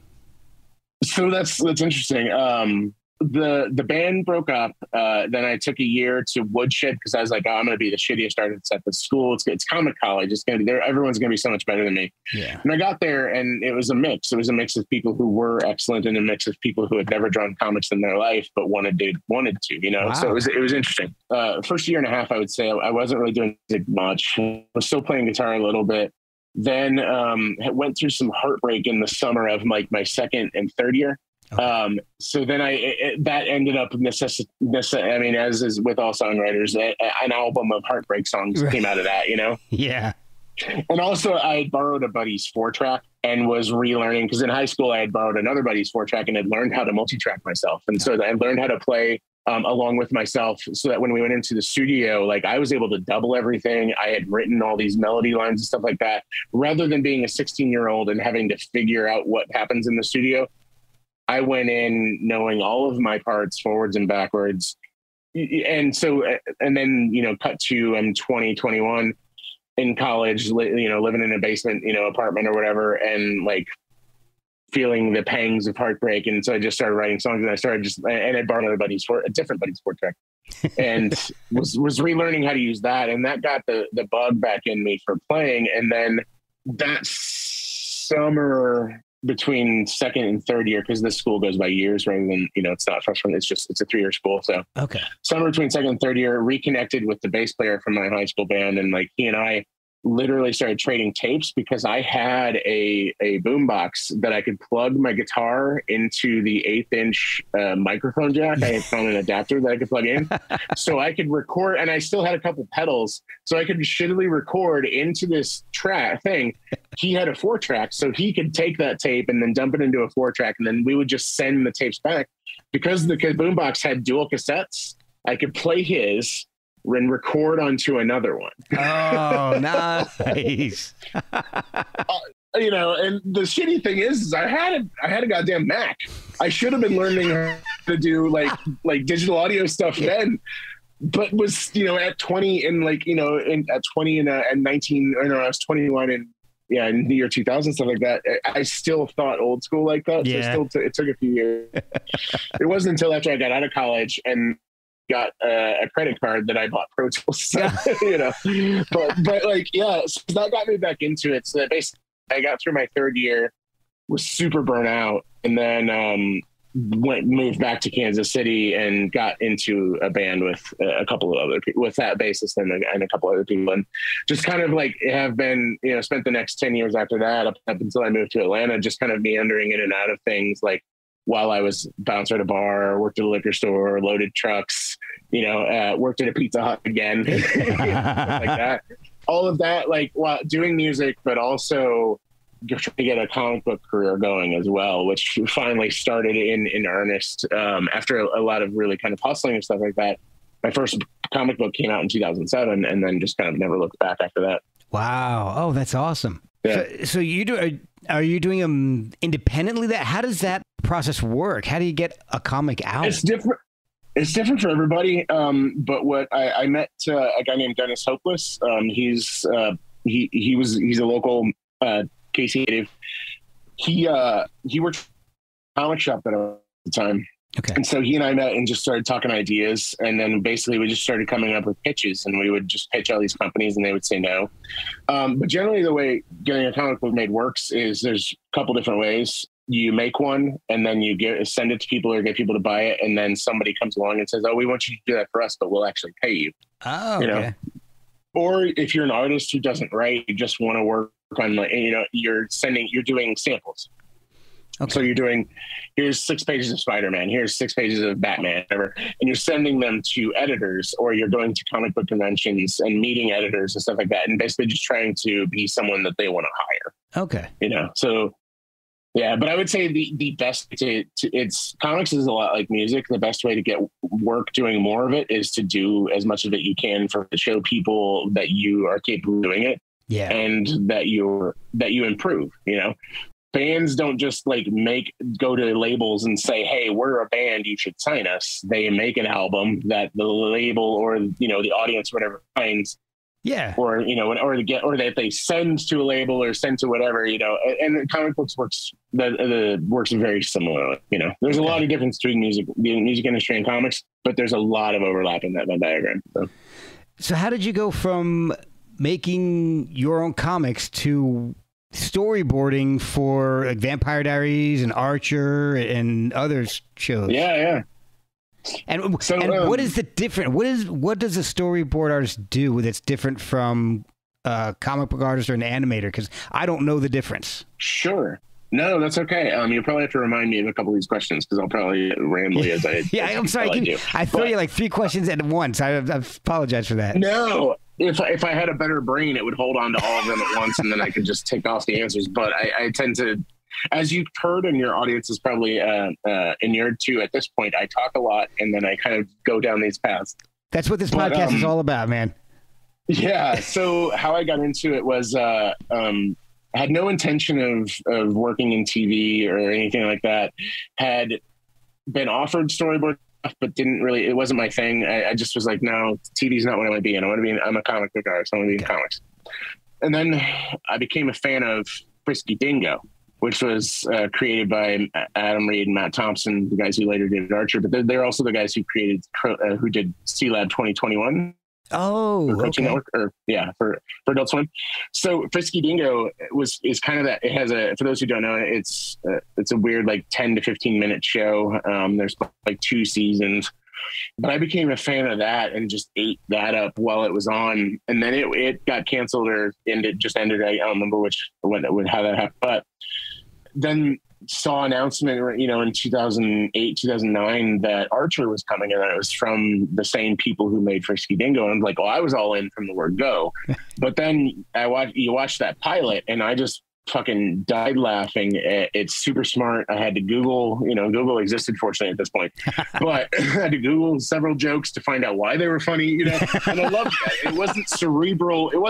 So that's interesting. The band broke up. Then I took a year to woodshed because I was like, oh, I'm going to be the shittiest artist at the school. It's comic college. It's going to be there. Everyone's going to be so much better than me. Yeah. And I got there, and it was a mix. It was a mix of people who were excellent and a mix of people who had never drawn comics in their life but wanted to. Wow. So it was interesting. First year and a half, I would say I wasn't really doing much. I was still playing guitar a little bit. Then went through some heartbreak in the summer of my second and third year. Okay. So then that ended up as is with all songwriters, an album of heartbreak songs came out of that, Yeah. And also I had borrowed a buddy's 4-track and was relearning, because in high school I had borrowed another buddy's 4-track and had learned how to multi-track myself. And so I learned how to play along with myself, so that when we went into the studio, I was able to double everything. I had written all these melody lines and stuff like that, rather than being a 16-year-old and having to figure out what happens in the studio. I went in knowing all of my parts forwards and backwards. And then, cut to, I'm 20, 21 in college, living in a basement, apartment or whatever. And feeling the pangs of heartbreak. And so I just started writing songs, and I borrowed a different buddy's 4-track and was relearning how to use that. And that got the bug back in me for playing. And then that summer, between second and third year, because this school goes by years rather than, it's not freshman, it's a 3-year school. So okay. Summer between second and third year, reconnected with the bass player from my high school band. And he and I literally started trading tapes, because I had a boombox that I could plug my guitar into the 1/8-inch microphone jack. I had found an adapter that I could plug in, so I could record, and I still had a couple pedals, so I could shittily record into this track thing. He had a 4-track, so he could take that tape and then dump it into a 4-track, and then we would just send the tapes back. Because the boombox had dual cassettes, I could play his and record onto another one. Oh, nice. And the shitty thing is I had a goddamn Mac. I should have been learning how to do like digital audio stuff then, but was, at 20 and at 20 and 19, or no, I was 21 and in the year 2000, stuff like that. I still thought old school like that. Yeah. So it took a few years. It wasn't until after I got out of college and got a credit card that I bought Pro Tools, so that got me back into it. So that basically I got through my third year, was super burnt out, and then moved back to Kansas City and got into a band with a couple of other people, with that bassist and a couple other people, and just kind of have been, spent the next 10 years after that up until I moved to Atlanta, just kind of meandering in and out of things, while I was bouncer at a bar, worked at a liquor store, loaded trucks, worked at a Pizza Hut again, stuff like that. All of that, while doing music, but also trying to get a comic book career going as well, which finally started in earnest after a lot of really kind of hustling and stuff like that. My first comic book came out in 2007, and then just kind of never looked back after that. Wow. Oh, that's awesome. Yeah. So are you doing them independently? How does that process work? How do you get a comic out? It's different. It's different for everybody. But what I met a guy named Dennis Hopeless. He's a local KC native. He worked at a comic shop at the time. Okay. And so he and I met and just started talking ideas. And then basically we just started coming up with pitches, and we would just pitch all these companies and they would say no. But generally the way getting a comic book made works is there's a couple different ways. You make one and then you send it to people or get people to buy it. And then somebody comes along and says, oh, we want you to do that for us, but we'll actually pay you. Oh, okay. Or if you're an artist who doesn't write, you just want to work on, you're doing samples. Okay. So you're doing, here's 6 pages of Spider-Man, here's 6 pages of Batman, whatever, and you're sending them to editors, or you're going to comic book conventions and meeting editors and stuff like that, and basically just trying to be someone that they want to hire. Okay. So yeah, but I would say the best it's comics is a lot like music. The best way to get work doing more of it is to do as much of it you can to show people that you are capable of doing it. Yeah. And that you improve, bands don't just like go to labels and say, hey, we're a band, you should sign us. They make an album that the label or, you know, the audience, whatever, finds. Yeah. Or, you know, or that they send to a label or send to whatever, you know, and comic books works very similarly. You know, there's a lot of difference between the music industry and comics, but there's a lot of overlap in that Venn diagram. So how did you go from making your own comics to storyboarding for like Vampire Diaries and Archer and other shows? Yeah. And what is the different? What does a storyboard artist do that's different from a comic book artist or an animator? Because I don't know the difference. Sure. No, that's okay. You'll probably have to remind me of a couple of these questions because I'll probably ramble as I. Yeah, I'm sorry. I throw you like 3 questions at once. I apologize for that. No, if I had a better brain, it would hold on to all of them at once, and then I could just take off the answers. But I tend to. As you've heard, and your audience is probably inured to at this point, I talk a lot, and then I kind of go down these paths. That's what this podcast is all about, man. Yeah. So how I got into it was I had no intention of working in TV or anything like that. Had been offered storyboard stuff, but didn't really. It wasn't my thing. I just was like, no, TV's not what I want to be in. I'm a comic book artist. I want to be in comics. And then I became a fan of Frisky Dingo, which was created by Adam Reed and Matt Thompson, the guys who later did Archer, but they're also the guys who did C-Lab 2021. Oh, for Cartoon Network, for Adult Swim. So Frisky Dingo is kind of that. It has for those who don't know, it's a weird like 10 to 15 minute show. There's like 2 seasons. But I became a fan of that and just ate that up while it was on. And then it got canceled or ended. I don't remember how that happened. But then saw an announcement, you know, in 2008, 2009 that Archer was coming, and it was from the same people who made Frisky Dingo. And I'm like, I was all in from the word go. But then you watch that pilot, and I just fucking died laughing. It's super smart. I had to Google, you know, Google existed fortunately at this point, but I had to Google several jokes to find out why they were funny, you know, and I loved that. It wasn't cerebral. It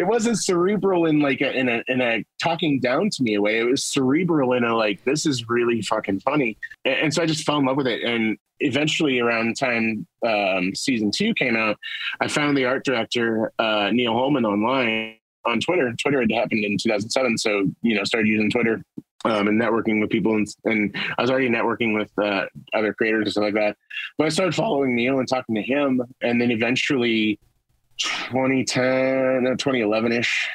wasn't cerebral in like in a talking down to me way. It was cerebral in a like, this is really fucking funny. And so I just fell in love with it. And eventually around the time season 2 came out, I found the art director, Neil Holman, online on Twitter. Twitter had happened in 2007. So, you know, started using Twitter and networking with people. And I was already networking with other creators and stuff like that. But I started following Neil and talking to him. And then eventually 2011-ish.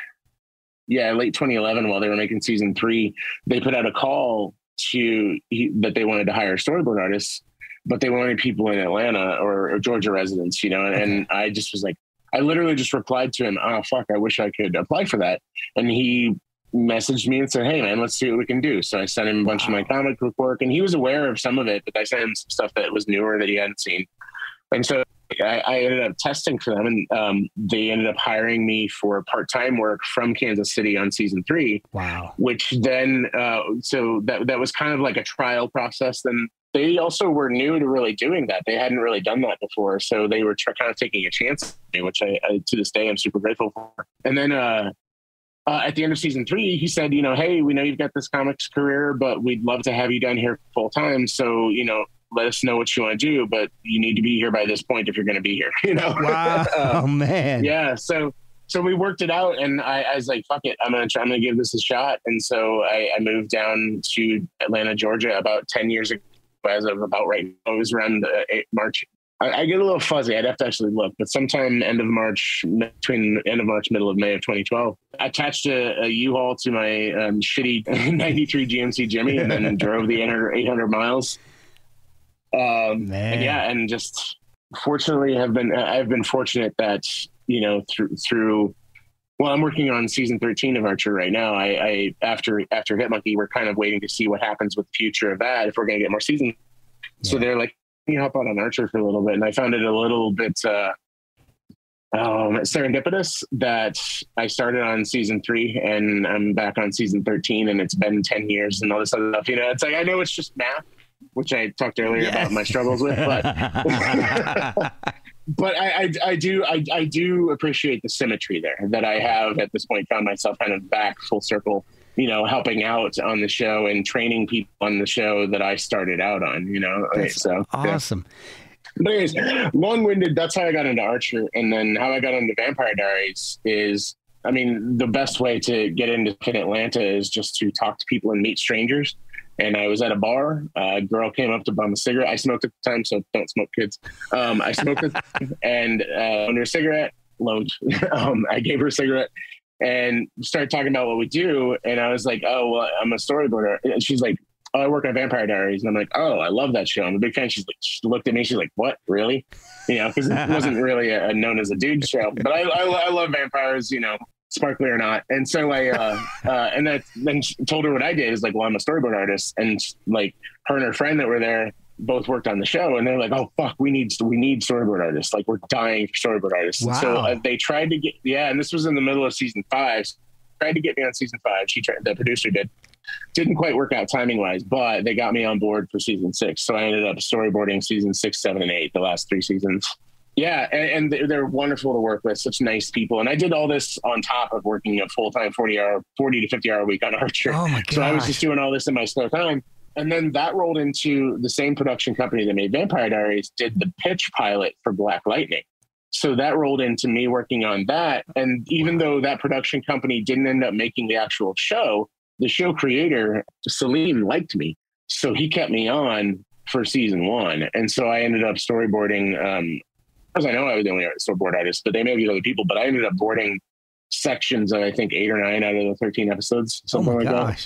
Yeah, late 2011, while they were making season 3, they put out a call that they wanted to hire storyboard artists, but they wanted people in Atlanta or Georgia residents, you know, and I just was like, I literally just replied to him, oh, fuck, I wish I could apply for that. And he messaged me and said, hey, man, let's see what we can do. So I sent him a bunch of my comic book work, and he was aware of some of it, but I sent him some stuff that was newer that he hadn't seen. And so I ended up testing for them, and they ended up hiring me for part-time work from Kansas City on season 3. Wow. Which then, so that was kind of like a trial process. Then they also were new to really doing that. They hadn't really done that before. So they were kind of taking a chance on me, which I to this day, I'm super grateful for. And then at the end of season 3, he said, you know, hey, we know you've got this comics career, but we'd love to have you down here full time. So, you know, let us know what you want to do, but you need to be here by this point if you're going to be here, you know? Wow. Oh, man. Yeah. So we worked it out, and I was like, fuck it, I'm going to give this a shot. And so I moved down to Atlanta, Georgia about 10 years ago, as of about right now. It was around March. I get a little fuzzy. I'd have to actually look, but sometime end of March, between end of March, middle of May of 2012, I attached a U-Haul to my shitty 93 GMC Jimmy and then drove the 800 miles. And yeah, and just fortunately I've been fortunate that, you know, through well, I'm working on season 13 of Archer right now. I after Hitmonkey, we're kind of waiting to see what happens with the future of that, if we're going to get more seasons. Yeah. So they're like, you hop out on Archer for a little bit. And I found it a little bit serendipitous that I started on season 3 and I'm back on season 13, and it's been 10 years and all this other stuff. You know, it's like, I know it's just math, which I talked earlier about my struggles with, but but I do appreciate the symmetry there that I have at this point found myself kind of back full circle helping out on the show and training people on the show that I started out on, That's awesome. Yeah. But anyways, long-winded, that's how I got into Archer. And then how I got into Vampire Diaries is, the best way to get into Atlanta is just to talk to people and meet strangers. And I was at a bar. A girl came up to bum a cigarette. I smoked at the time, so don't smoke, kids. I smoked it and under a cigarette, loaned. I gave her a cigarette and started talking about what we do. And I was like, oh, well, I'm a storyboarder. And she's like, oh, I work on Vampire Diaries. And I'm like, oh, I love that show. I'm a big fan. She looked at me. She's like, what, really? Because it wasn't really known as a dude show. But I love vampires, sparkly or not. And so then told her what I did is like, well, I'm a storyboard artist. And like her and her friend that were there both worked on the show. And they're like, oh, fuck, we need storyboard artists. Like, we're dying for storyboard artists. Wow. So they tried to get, and this was in the middle of season 5. Tried to get me on season 5. The producer didn't quite work out timing wise, but they got me on board for season 6. So I ended up storyboarding season 6, 7, and 8, the last 3 seasons. Yeah. And they're wonderful to work with, such nice people. And I did all this on top of working a full-time 40 to 50 hour week on Archer. Oh my God. So I was just doing all this in my spare time. And then that rolled into the same production company that made Vampire Diaries did the pitch pilot for Black Lightning. So that rolled into me working on that. And even though that production company didn't end up making the actual show, the show creator, Salim, liked me. So he kept me on for season 1. And so I ended up storyboarding, as I know I was the only storyboard artist, but they may be other people, but I ended up boarding sections of, I think, 8 or 9 out of the 13 episodes, something like that.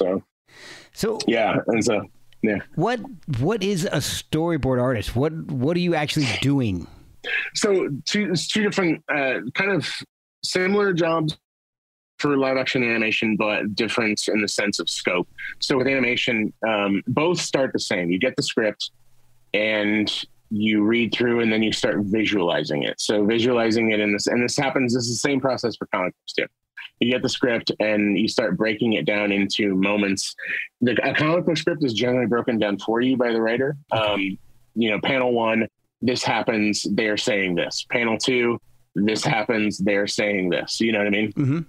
So yeah. And so, yeah. What is a storyboard artist? What are you actually doing? So two different kind of similar jobs for live action animation, but different in the sense of scope. So with animation, both start the same. You get the script and you read through and then you start visualizing it. So visualizing it this is the same process for comic books too. You get the script and you start breaking it down into moments. A comic book script is generally broken down for you by the writer. Panel 1, this happens, they're saying this. Panel 2, this happens, they're saying this. You know what I mean? Mm-hmm.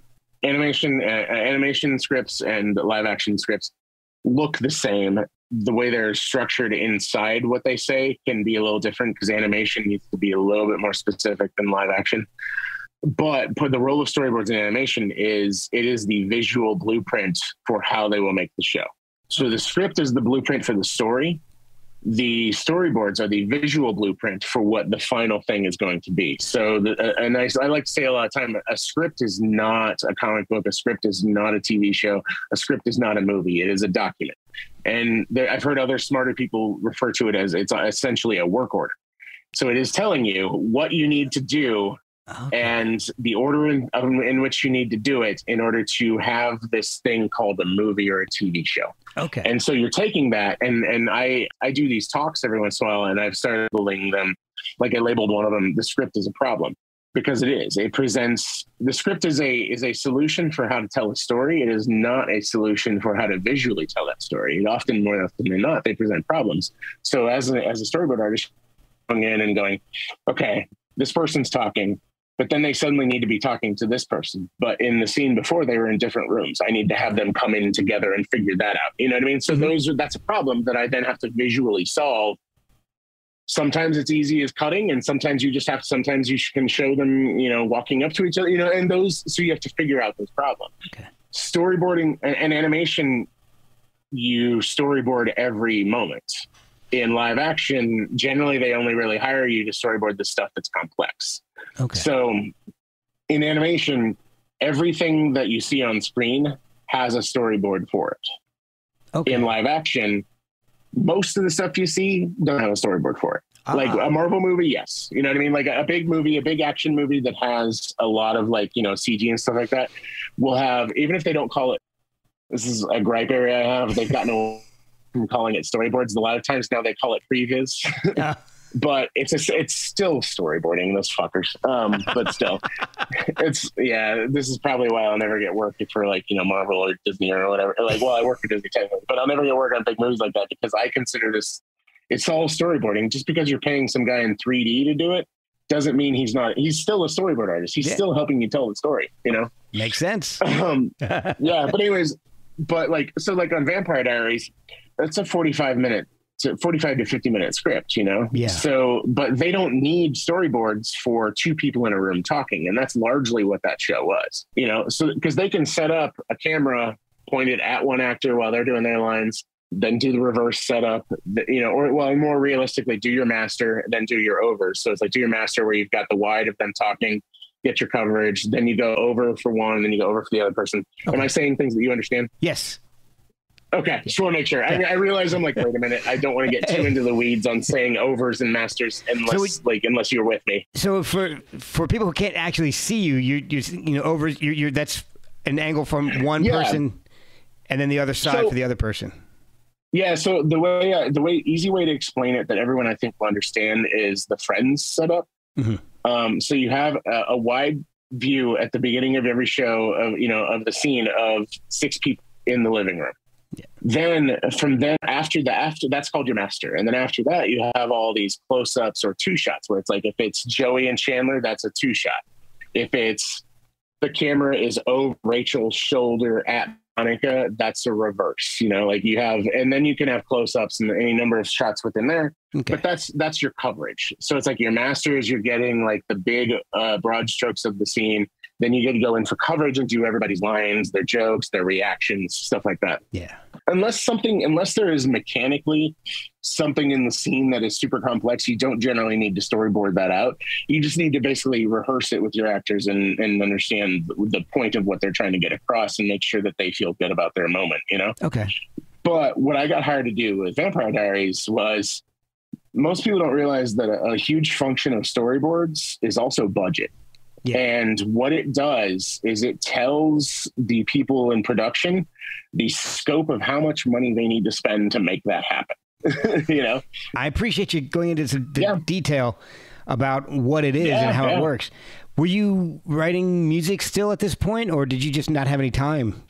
Animation scripts and live action scripts look the same. The way they're structured inside what they say can be a little different because animation needs to be a little bit more specific than live action. But the role of storyboards in animation is the visual blueprint for how they will make the show. So the script is the blueprint for the story. The storyboards are the visual blueprint for what the final thing is going to be. So I like to say a lot of time, a script is not a comic book. A script is not a TV show. A script is not a movie. It is a document. And I've heard other smarter people refer to it as it's essentially a work order. So it is telling you what you need to do. Okay. And the order in which you need to do it in order to have this thing called a movie or a TV show. Okay. And so you're taking that, and I do these talks every once in a while, and I've started labeling them, like I labeled one of them, the script is a problem, because it is. It presents, the script is a solution for how to tell a story. It is not a solution for how to visually tell that story. Often, more often than not, they present problems. So as a storyboard artist, going in and going, okay, this person's talking, but then they suddenly need to be talking to this person. But in the scene before, they were in different rooms. I need to have them come in together and figure that out. You know what I mean? So that's a problem that I then have to visually solve. Sometimes it's easy as cutting, and sometimes you can show them, walking up to each other, and so you have to figure out those problems. Okay. Storyboarding and animation, you storyboard every moment. In live action, generally, they only really hire you to storyboard the stuff that's complex. Okay. So in animation, everything that you see on screen has a storyboard for it. Okay. In live action, most of the stuff you see don't have a storyboard for it. Like a Marvel movie, yes. You know what I mean? Like a big movie, a big action movie that has a lot of CG and stuff like that will have, even if they don't call it, this is a gripe area I have, they've gotten away from calling it storyboards. A lot of times now they call it previs. But it's still storyboarding, those fuckers. But still, this is probably why I'll never get work for Marvel or Disney or whatever. I work for Disney technically, but I'll never get work on big movies like that because I consider this, it's all storyboarding. Just because you're paying some guy in 3D to do it doesn't mean he's still a storyboard artist. He's still helping you tell the story, Makes sense. But anyways, but like, so like on Vampire Diaries, that's a 45 to 50 minute script, you know? Yeah. So, but they don't need storyboards for two people in a room talking. And that's largely what that show was, you know? So, because they can set up a camera pointed at one actor while they're doing their lines, then do the reverse setup, you know, or well, more realistically, do your master, then do your overs. So it's like do your master where you've got the wide of them talking, get your coverage, then you go over for one, then you go over for the other person. Okay. Am I saying things that you understand? Yes. Okay, just want to make sure. I realize I'm like, wait a minit, I don't want to get too into the weeds on saying overs and masters unless you're with me. So for people who can't actually see you, you know overs, that's an angle from one person, and then the other side for the other person. Yeah. So the easy way to explain it that everyone I think will understand is the Friends setup. Mm-hmm. So you have a wide view at the beginning of every show of the scene of 6 people in the living room. Yeah. Then after that's called your master. And then after that, you have all these close-ups or 2 shots where it's like, if it's Joey and Chandler, that's a 2 shot. If it's the camera is over Rachel's shoulder at Monica, that's a reverse, you know, like you have, and then you can have close-ups and any number of shots within there, okay. But that's your coverage. So it's like your masters, you're getting like the big broad strokes of the scene. Then you get to go in for coverage and do everybody's lines, their jokes, their reactions, stuff like that. Yeah. Unless there is mechanically something in the scene that is super complex, you don't generally need to storyboard that out. You just need to basically rehearse it with your actors and understand the point of what they're trying to get across and make sure that they feel good about their moment, you know? Okay. But what I got hired to do with Vampire Diaries was most people don't realize that a huge function of storyboards is also budget. Yeah. And what it does is it tells the people in production the scope of how much money they need to spend to make that happen. You know, I appreciate you going into some detail about what it is and how it works. Were you writing music still at this point, or did you just not have any time?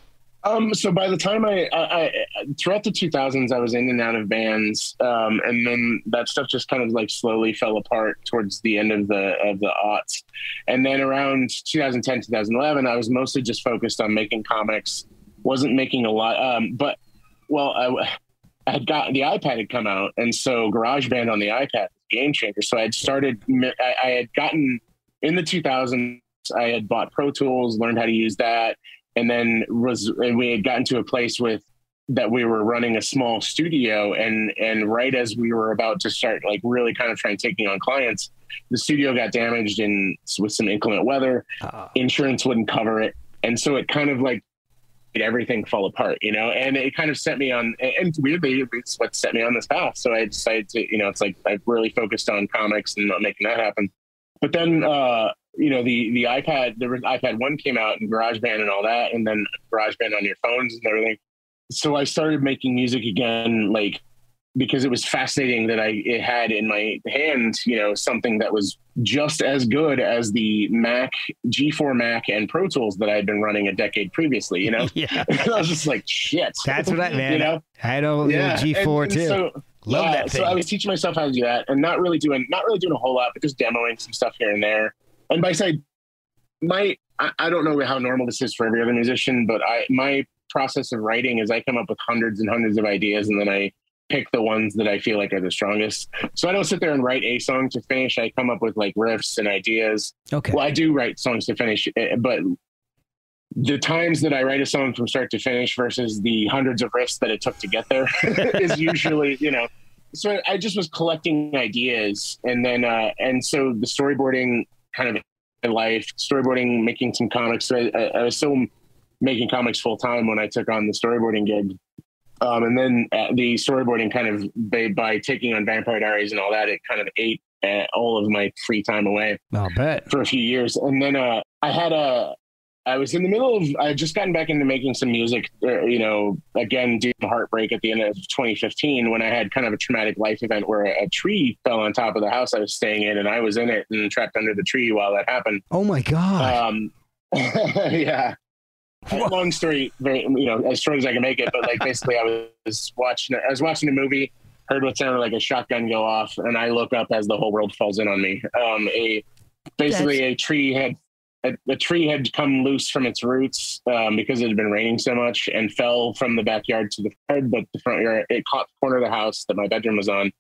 So by the time I throughout the 2000s, I was in and out of bands, and then that stuff just kind of like slowly fell apart towards the end of the aughts. And then around 2010, 2011, I was mostly just focused on making comics. Wasn't making a lot, but I had got the iPad had come out, and so GarageBand on the iPad was a game changer. So I had gotten in the 2000s. I had bought Pro Tools, learned how to use that. And then we had gotten to a place that we were running a small studio, and right as we were about to start like really kind of taking on clients, the studio got damaged with some inclement weather. Insurance wouldn't cover it, and so it kind of like made everything fall apart, you know. And it kind of set me on, and weirdly, it's what set me on this path. So I decided to, you know, it's like I really focused on comics and not making that happen. But then you know, the iPad 1 came out and GarageBand and all that, and then GarageBand on your phones and everything. So I started making music again, like, because it was fascinating that it had in my hand, you know, something that was just as good as the G4 Mac and Pro Tools that I had been running a decade previously, you know? Yeah. I was just like, shit. That's what man. You know? I had a G4 too. So, love that thing. So I was teaching myself how to do that and not really doing a whole lot, but just demoing some stuff here and there. And by side, I don't know how normal this is for every other musician, but my process of writing is I come up with hundreds and hundreds of ideas, and then I pick the ones that I feel like are the strongest. So I don't sit there and write a song to finish. I come up with like riffs and ideas. Okay. Well, I do write songs to finish, but the times that I write a song from start to finish versus the hundreds of riffs that it took to get there is usually, you know. So I just was collecting ideas, and then and so the storyboarding kind of in life, storyboarding, making some comics. So I was still making comics full time when I took on the storyboarding gig. And then the storyboarding kind of, by taking on Vampire Diaries and all that, it kind of ate all of my free time away. I'll bet. For a few years. And then I was in the middle of, I had just gotten back into making some music, you know, again, due to heartbreak at the end of 2015, when I had kind of a traumatic life event where a tree fell on top of the house I was staying in, and I was in it and trapped under the tree while that happened. Oh my God. Yeah. Long story, very, you know, as short as I can make it, but like basically I was watching a movie, heard what sounded like a shotgun go off, and I look up as the whole world falls in on me. A tree had a tree had come loose from its roots because it had been raining so much and fell from the backyard to the front, but the front yard, it caught the corner of the house that my bedroom was on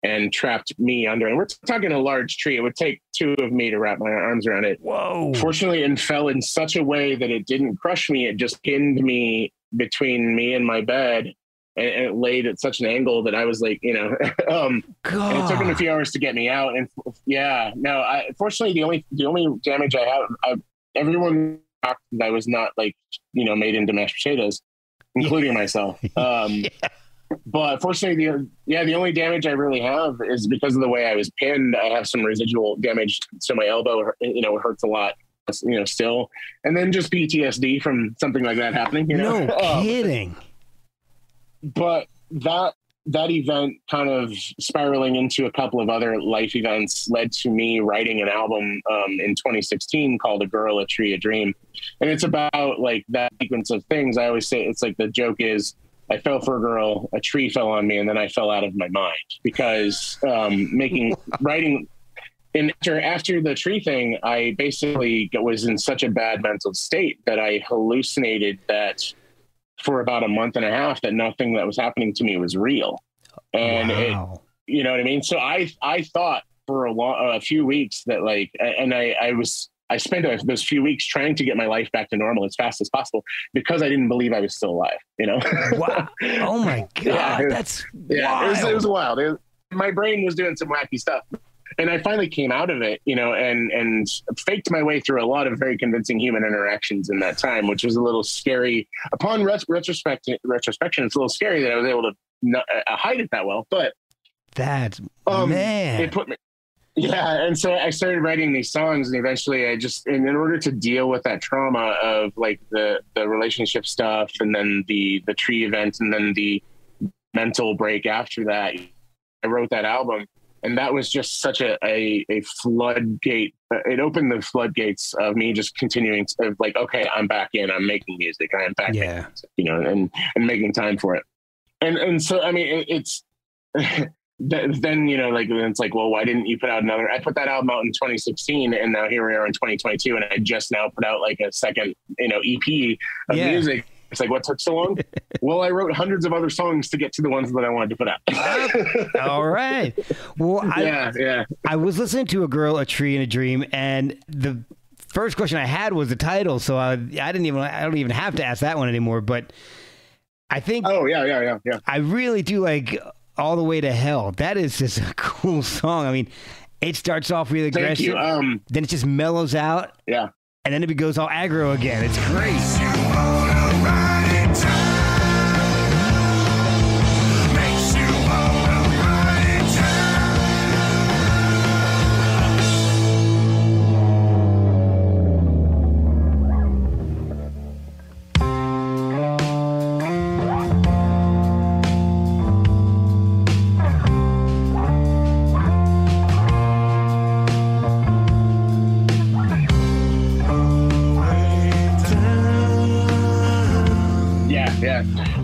and trapped me under. And we're talking a large tree. It would take two of me to wrap my arms around it. Whoa. Fortunately, it fell in such a way that it didn't crush me. It just pinned me between me and my bed. And it laid at such an angle that I was like, and it took him a few hours to get me out. And fortunately, the only damage I have, everyone thought that I was not like, made into mashed potatoes, including myself. Yeah. But fortunately, the only damage I really have is because of the way I was pinned. I have some residual damage. So my elbow, hurts a lot, still. And then just PTSD from something like that happening. No kidding. But that event kind of spiraling into a couple of other life events led to me writing an album in 2016 called A Girl, a Tree, a Dream. And it's about like that sequence of things. I always say it's like the joke is I fell for a girl, a tree fell on me, and then I fell out of my mind because writing. And after the tree thing, I basically was in such a bad mental state that I hallucinated that for about a month and a half that nothing that was happening to me was real. And wow. You know what I mean? So I thought for a few weeks that I spent those few weeks trying to get my life back to normal as fast as possible because I didn't believe I was still alive, Wow. Oh my God. It was wild. My brain was doing some wacky stuff. And I finally came out of it, and faked my way through a lot of very convincing human interactions in that time, which was a little scary. Upon retrospection, it's a little scary that I was able to not, hide it that well. But that's man, it put me. Yeah, and so I started writing these songs, and eventually in order to deal with that trauma of like the relationship stuff, and then the tree event, and then the mental break after that, I wrote that album. And that was just such a floodgate. It opened the floodgates of me just continuing to like, okay, I'm back in. I'm making music. I'm back in, and making time for it. And so, I mean, it's then, it's like, well, why didn't you put out another? I put that album out in 2016, and now here we are in 2022, and I just now put out like a second, EP of music. It's like, what took so long? Well, I wrote hundreds of other songs to get to the ones that I wanted to put out. All right. Well, I was listening to A Girl, a Tree, and a Dream, and the first question I had was the title, so I don't even have to ask that one anymore. But I think, yeah. I really do like All the Way to Hell. That is just a cool song. I mean, it starts off really aggressive, then it just mellows out, and then it goes all aggro again. It's great.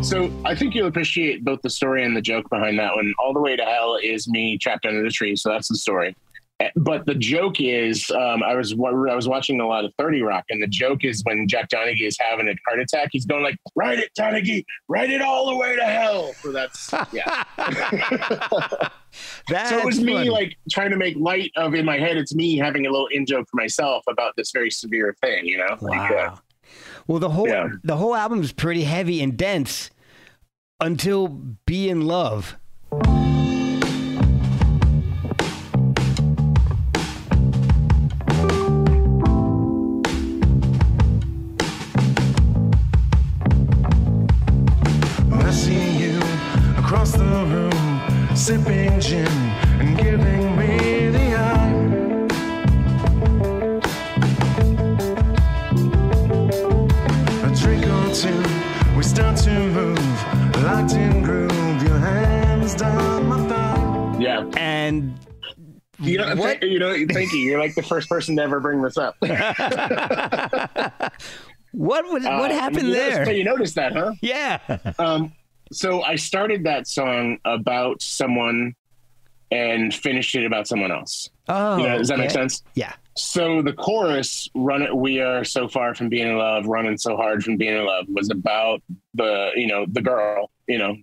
So I think you'll appreciate both the story and the joke behind that one. All the Way to Hell is me trapped under the tree. So that's the story. But the joke is, I was watching a lot of 30 Rock, and the joke is when Jack Donaghy is having a heart attack, he's going like, "Ride it, Donaghy, ride it all the way to hell." So that's, yeah. So it was me like trying to make light of, in my head, it's me having a little in-joke for myself about this very severe thing, Wow. Like, well, the whole album is pretty heavy and dense until Be in Love. I see you across the room, sipping gin and giving me the eye. A drink or two, we start to move, locked in groove, your hands down my thigh. Yeah. And thank you. You're like the first person to ever bring this up. What happened there? So you noticed that, huh? Yeah. So I started that song about someone and finished it about someone else. Oh, does that make sense? Yeah. So the chorus, we are so far from being in love, running so hard from being in love, was about the girl,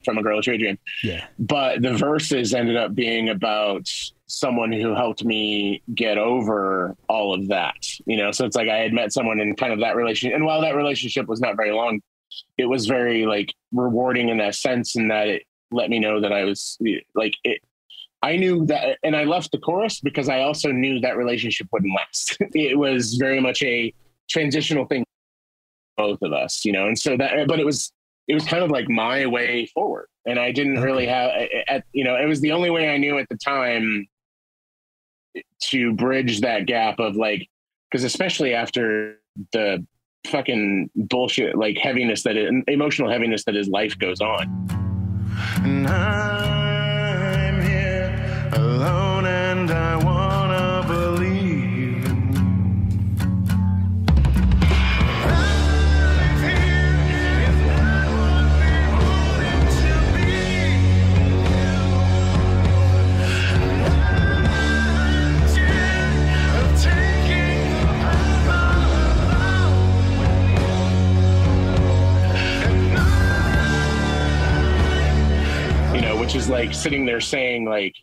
from A Girl, a True Dream. Yeah. But the verses ended up being about someone who helped me get over all of that, so it's like I had met someone in kind of that relationship. And while that relationship was not very long, it was very like rewarding in that sense, in that it let me know that I was like it. I knew that, and I left the chorus because I also knew that relationship wouldn't last. It was very much a transitional thing for both of us, and so but it was kind of like my way forward. And I didn't really have, it was the only way I knew at the time to bridge that gap of like, because especially after the fucking bullshit, like emotional heaviness that his life goes on. And I'm here alone, and I wanna believe in you. I'm here is not what we wanted to be. I'm scared of taking over which is like sitting there saying like,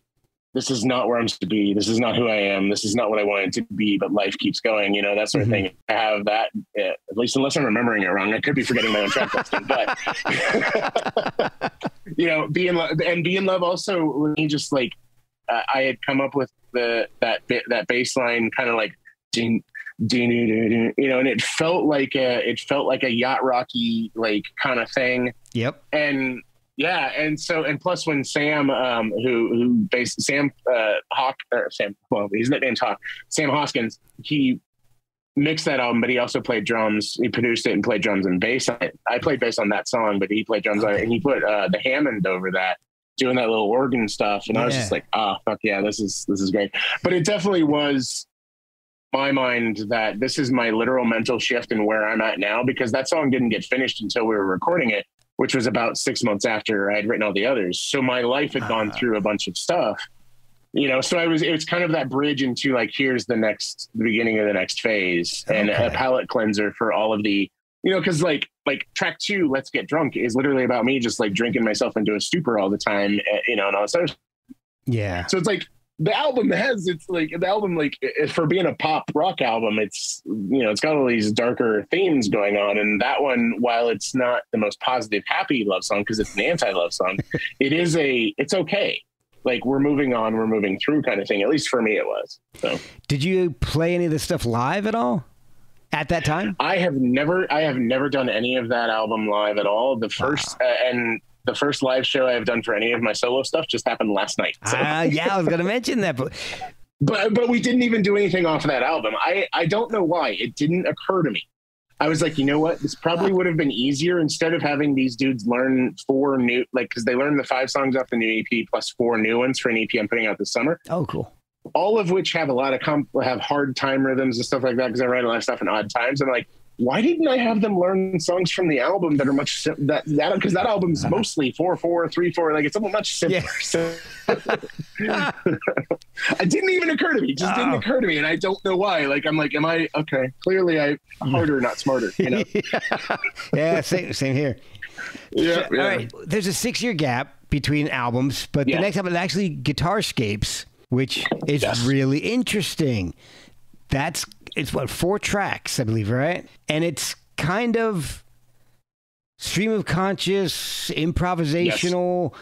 this is not where I'm supposed to be. This is not who I am. This is not what I wanted to be, but life keeps going, that sort of thing. I have that, at least unless I'm remembering it wrong. I could be forgetting my own track listing, but be in love also, me just like, I had come up with that bass line kind of like, ding, ding, ding, ding, and it felt like a yacht rocky, like kind of thing. Yep. And yeah, and plus when Sam, he's nicknamed Hawk, Sam Hoskins, he mixed that album, but he also played drums. He produced it and played drums and bass on it. I played bass on that song, but he played drums on it, and he put the Hammond over that, doing that little organ stuff. And I was just like, fuck yeah, this is great. But it definitely was my mind that this is my literal mental shift in where I'm at now, because that song didn't get finished until we were recording it, which was about 6 months after I had written all the others. So my life had gone through a bunch of stuff, so it was kind of that bridge into like, here's the beginning of the next phase, and a palate cleanser for all of the, cause like track 2, Let's Get Drunk, is literally about me just like drinking myself into a stupor all the time, and all this other stuff. Yeah. So it's like, the album for being a pop rock album, it's got all these darker themes going on. And that one, while it's not the most positive, happy love song, because it's an anti-love song, it's okay. Like, we're moving on, we're moving through kind of thing. At least for me, it was. So, did you play any of this stuff live at all at that time? I have never done any of that album live at all. The first live show I have done for any of my solo stuff just happened last night. So. Yeah, I was going to mention that. But we didn't even do anything off of that album. I don't know why. It didn't occur to me. I was like, you know what? This probably would have been easier instead of having these dudes learn 4 new, because they learned the 5 songs off the new EP plus 4 new ones for an EP I'm putting out this summer. Oh, cool. All of which have a lot of have hard time rhythms and stuff like that, because I write a lot of stuff in odd times. I'm like, why didn't I have them learn songs from the album that are much because that album's mostly 4/4, 3/4, like it's much simpler. Yeah. So it didn't even occur to me. It just didn't occur to me, and I don't know why. Like, I'm like, am I okay? Clearly, I'm harder, not smarter. Yeah, same here. Yeah. All right. There's a 6-year gap between albums, but the next album is actually Guitarscapes, which is really interesting. It's 4 tracks, I believe, right? And it's kind of stream of conscious, improvisational,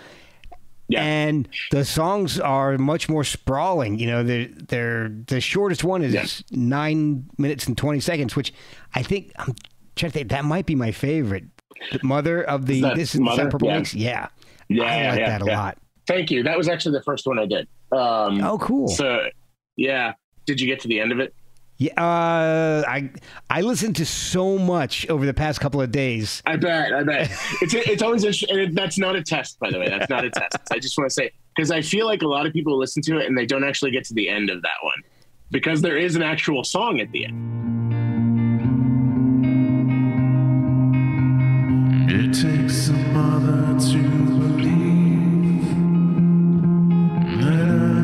and the songs are much more sprawling. They're the shortest one is 9 minutes and 20 seconds, which I think, I'm trying to think, that might be my favorite. The Mother of the This is the Purple Mix. Yeah. I like that a lot. Thank you. That was actually the first one I did. Oh, cool. So, yeah. Did you get to the end of it? Yeah, I listened to so much over the past couple of days. I bet. It's always interesting, and that's not a test, by the way. That's not a test. I just want to say, because I feel like a lot of people listen to it and they don't actually get to the end of that one, because there is an actual song at the end. It takes a mother to believe that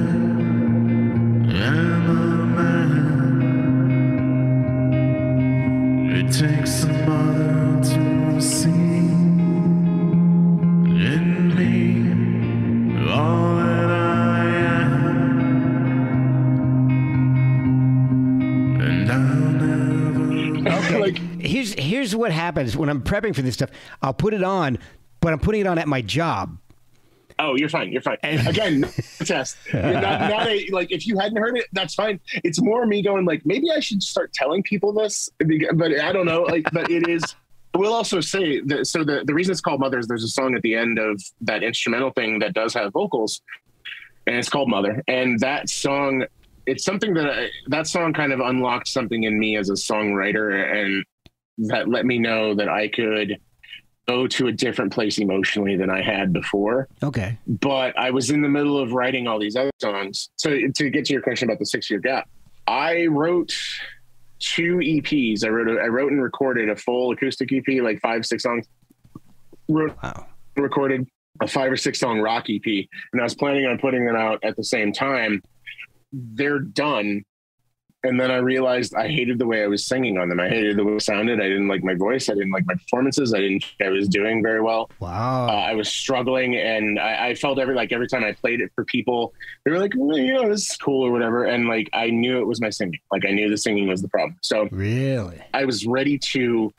here's what happens when I'm prepping for this stuff. I'll put it on, but I'm putting it on at my job. Oh, you're fine. You're fine. Again, no test. Like, if you hadn't heard it, that's fine. It's more me going like, maybe I should start telling people this, but I don't know. Like, but it is. I will also say that. So the reason it's called Mother is there's a song at the end of that instrumental thing that does have vocals, and it's called Mother. And that song, it's something that song kind of unlocked something in me as a songwriter, and that let me know that I could go to a different place emotionally than I had before. Okay. But I was in the middle of writing all these other songs. So to get to your question about the 6-year gap, I wrote 2 EPs. I wrote and recorded a full acoustic EP, like 5-6 songs. Recorded a 5 or 6 song rock EP, and I was planning on putting them out at the same time. They're done. And then I realized I hated the way I was singing on them. I hated the way it sounded. I didn't like my voice. I didn't like my performances. I didn't think I was doing very well. Wow. I was struggling, and I felt every time I played it for people, they were like, well, this is cool or whatever. And like, I knew it was my singing. Like, I knew the singing was the problem. So really, I was ready to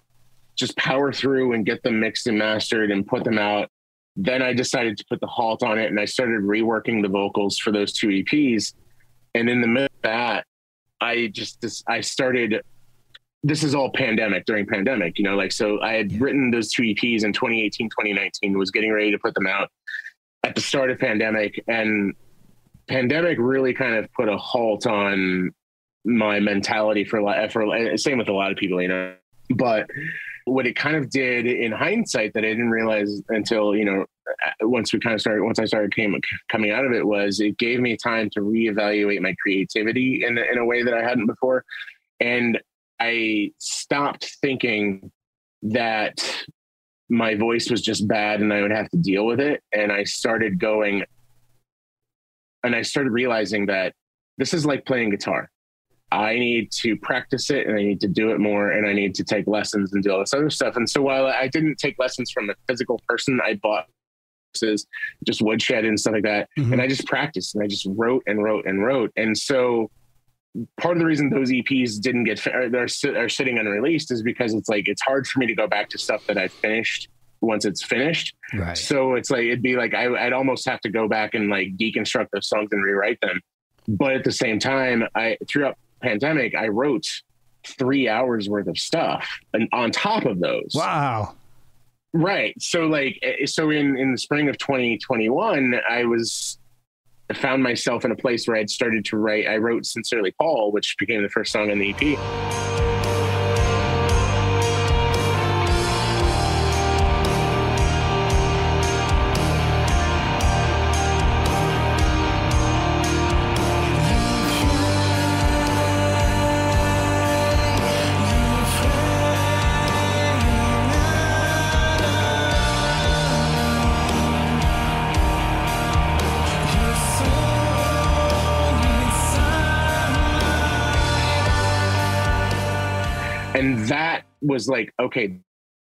just power through and get them mixed and mastered and put them out. Then I decided to put the halt on it, and I started reworking the vocals for those 2 EPs. And in the middle of that, I started, this is all during pandemic, so I had written those 2 EPs in 2018, 2019, was getting ready to put them out at the start of pandemic, and pandemic really kind of put a halt on my mentality for same with a lot of people, but what it kind of did in hindsight that I didn't realize until, once I started coming out of it, was it gave me time to reevaluate my creativity in a way that I hadn't before. And I stopped thinking that my voice was just bad and I would have to deal with it. And I started realizing that this is like playing guitar. I need to practice it, and I need to do it more, and I need to take lessons and do all this other stuff. And so while I didn't take lessons from a physical person, I bought just woodshed and stuff like that. Mm-hmm. And I just practiced, and I just wrote and wrote and wrote. And so part of the reason those EPs didn't are sitting unreleased is because it's hard for me to go back to stuff that I finished once it's finished. Right. So it's like, it'd be like, I'd almost have to go back and like deconstruct those songs and rewrite them. But at the same time, throughout pandemic, I wrote 3 hours worth of stuff and on top of those. Wow. Right. So in the spring of 2021, I found myself in a place where I'd started to write. I wrote Sincerely Paul, which became the first song on the EP. And that was like, okay,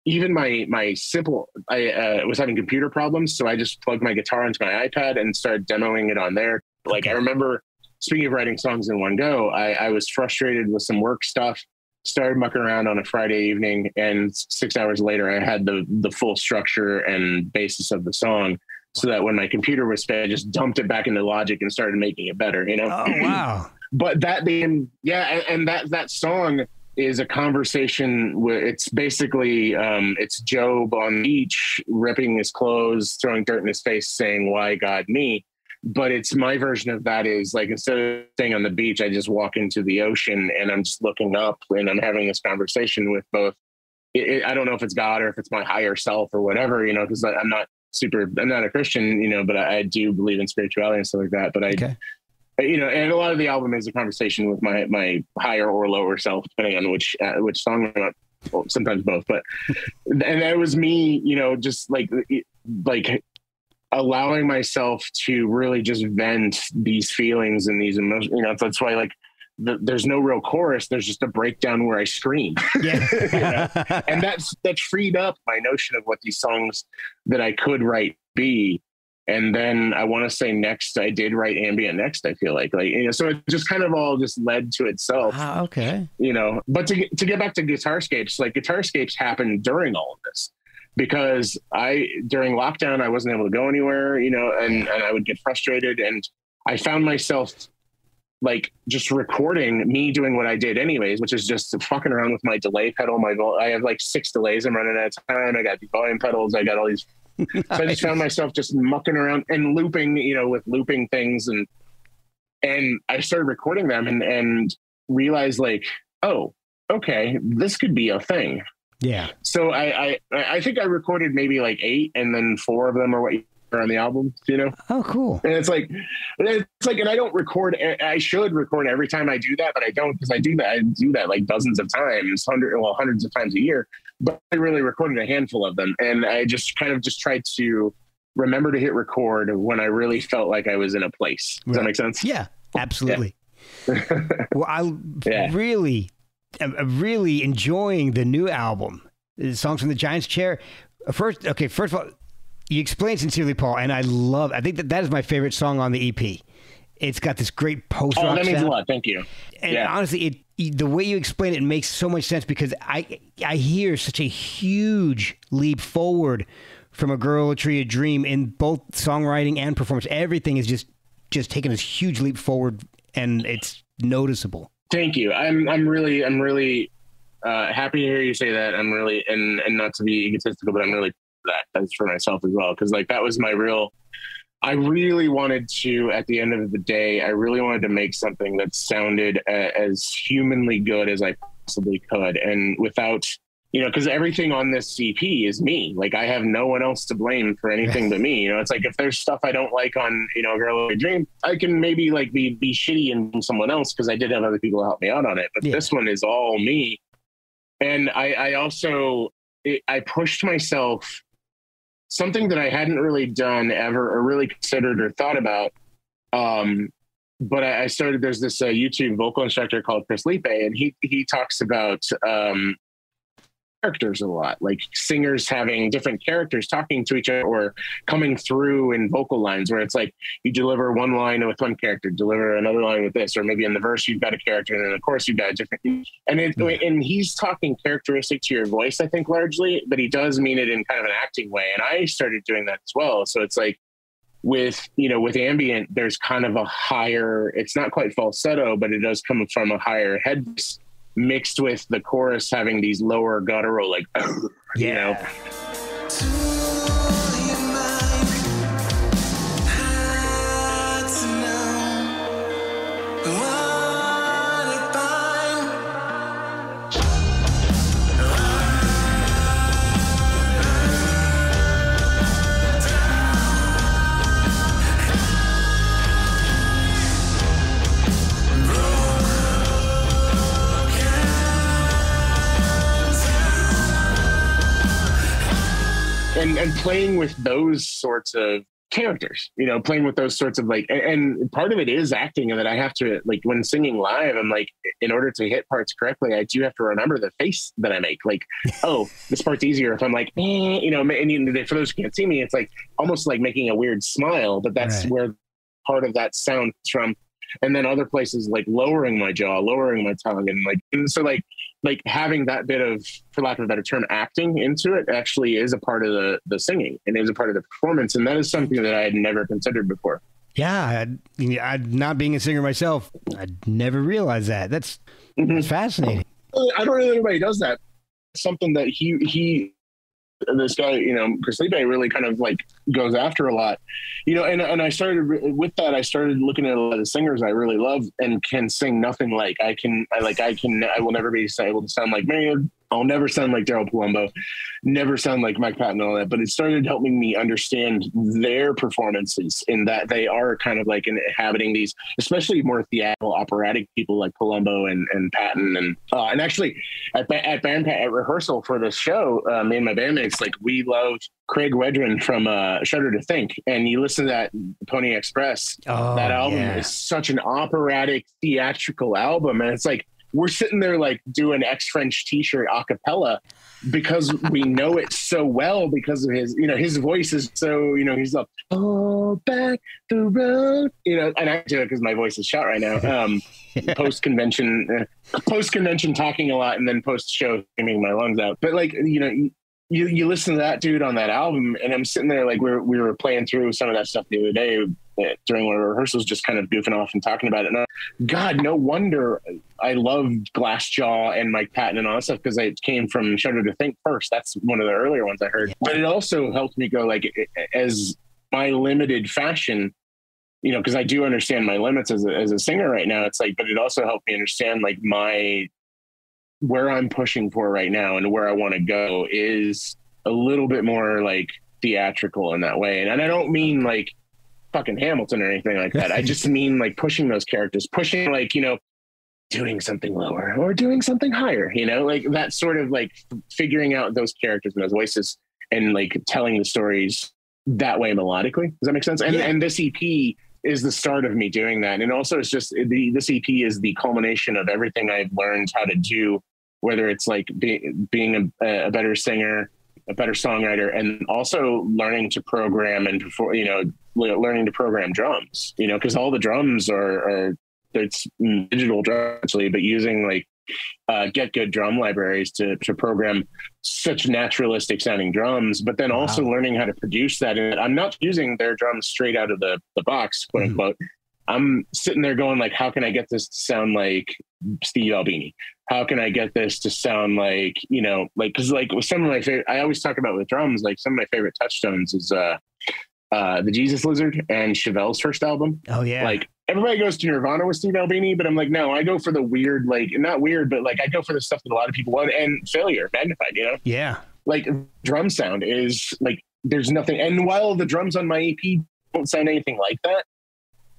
even my simple, I was having computer problems. So I just plugged my guitar into my iPad and started demoing it on there. Like, I remember, speaking of writing songs in one go, I was frustrated with some work stuff, started mucking around on a Friday evening, and 6 hours later I had the full structure and basis of the song, so that when my computer was fed, I just dumped it back into Logic and started making it better, Oh, wow. But that being, and that song is a conversation where it's basically, it's Job on the beach, ripping his clothes, throwing dirt in his face, saying, "Why God me?" But it's my version of that is like, instead of staying on the beach, I just walk into the ocean and I'm just looking up and I'm having this conversation with both. I don't know if it's God or if it's my higher self or whatever, because I'm not a Christian, but I do believe in spirituality and stuff like that. But and a lot of the album is a conversation with my higher or lower self, depending on which song I'm on. Well, sometimes both, but, and that was me, just like allowing myself to really just vent these feelings and these emotions. That's why there's no real chorus. There's just a breakdown where I scream. Yeah. And that freed up my notion of what these songs that I could write be. And then I want to say next, I did write ambient next, I feel like, so it just kind of all just led to itself. Okay. But to get back to Guitarscapes, like Guitarscapes happened during all of this, because during lockdown, I wasn't able to go anywhere, and I would get frustrated, and I found myself like just recording me doing what I did anyways, which is just fucking around with my delay pedal. I have like 6 delays I'm running at a time. I got the volume pedals. I got all these. So I just found myself just mucking around and looping, with looping things. And I started recording them and realized like, oh, okay, this could be a thing. Yeah. So I think I recorded maybe like 8, and then 4 of them are what you hear on the album, Oh, cool. And it's like, and I don't record. I should record every time I do that, but I don't, because I do that like dozens of times, hundreds of times a year. But I really recorded a handful of them, and I just kind of just tried to remember to hit record when I really felt like I was in a place. Does that make sense? Yeah, absolutely. Yeah. Well, I'm really enjoying the new album, Songs from the Giant's Chair. First of all, you explained Sincerely, Paul, and I think that is my favorite song on the EP. It's got this great post-rock sound. That means a lot. Thank you. And honestly, the way you explain it makes so much sense, because I hear such a huge leap forward from A Girl, A Tree, A Dream in both songwriting and performance. Everything is just taking this huge leap forward, and it's noticeable. Thank you. I'm really happy to hear you say that. I'm really, and not to be egotistical, but I'm really that's for myself as well, because like that was I really wanted to, at the end of the day, I really wanted to make something that sounded as humanly good as I possibly could, and without, because everything on this EP is me. Like I have no one else to blame for anything but me. It's like if there's stuff I don't like on, A Girl, A Dream, I can maybe like be shitty in someone else, because I did have other people help me out on it. But this one is all me, and I also pushed myself. Something that I hadn't really done ever, or really considered or thought about. But I started, there's this YouTube vocal instructor called Chris Lipe, and he talks about characters a lot, like singers having different characters talking to each other or coming through in vocal lines, where it's like you deliver one line with one character, deliver another line with this, or maybe in the verse you've got a character, and then of course you've got a different, and he's talking characteristic to your voice, I think, largely, but he does mean it in kind of an acting way. And I started doing that as well. So it's like with ambient, there's kind of a higher, it's not quite falsetto, but it does come from a higher head voice, mixed with the chorus having these lower guttural, like, and playing with those sorts of characters, playing with those sorts of like, and part of it is acting, and that I have to, like, when singing live, I'm like, in order to hit parts correctly, I do have to remember the face that I make. Like, oh, this part's easier if I'm like, and for those who can't see me, it's like almost like making a weird smile, but that's where part of that sound is from. And then other places like lowering my jaw, lowering my tongue, and so having that bit of, for lack of a better term, acting into it actually is a part of the singing, and is a part of the performance. And that is something that I had never considered before. Yeah. I not being a singer myself, I'd never realized that. That's fascinating. I don't know if anybody does that. Something that this guy, Chris Lipe, really kind of like goes after a lot, and I started with that. I started looking at a lot of the singers I really love and can sing nothing like. I will never be able to sound like Marion. I'll never sound like Daryl Palumbo, never sound like Mike Patton and all that, but it started helping me understand their performances, in that they are kind of like inhabiting these, especially more theatrical, operatic people like Palumbo and Patton. And actually at rehearsal for this show, me and my bandmates, like, we loved Craig Wedren from Shudder to Think. And you listen to that Pony Express, that album is such an operatic, theatrical album. And it's like, we're sitting there like doing X French t-shirt a cappella because we know it so well because of his, his voice is so, he's like, oh, back the road, and I do it because my voice is shot right now. Post convention talking a lot, and then post show screaming my lungs out. But like, you listen to that dude on that album, and I'm sitting there like we were playing through some of that stuff the other day during one of the rehearsals, just kind of goofing off and talking about it. And God, no wonder I loved Glassjaw and Mike Patton and all that stuff, because it came from Shudder to Think first. That's one of the earlier ones I heard. But it also helped me go like, as my limited fashion, because I do understand my limits as a singer right now. It's like, but it also helped me understand like where I'm pushing for right now and where I want to go is a little bit more like theatrical in that way. And I don't mean like fucking Hamilton or anything like that. I just mean like pushing those characters, pushing like, doing something lower or doing something higher, like that sort of like figuring out those characters and those voices and like telling the stories that way melodically. Does that make sense? And this EP is the start of me doing that. And also it's just this EP is the culmination of everything I've learned how to do, whether it's like being a better singer, a better songwriter, and also learning to program and learning to program drums, because all the drums are it's digital drums actually, but using like Get Good drum libraries to program such naturalistic sounding drums, but then also learning how to produce that. And I'm not using their drums straight out of the box, quote unquote. I'm sitting there going like, how can I get this to sound like Steve Albini? How can I get this to sound like, cause like with some of my favorite, I always talk about with drums, like some of my favorite touchstones is the Jesus Lizard and Chevelle's first album. Oh yeah. Like everybody goes to Nirvana with Steve Albini, but I'm like, no, I go for the weird, like not weird, but like I go for the stuff that a lot of people want, and Failure Magnified, Yeah. Like drum sound is like, there's nothing. And while the drums on my EP don't sound anything like that,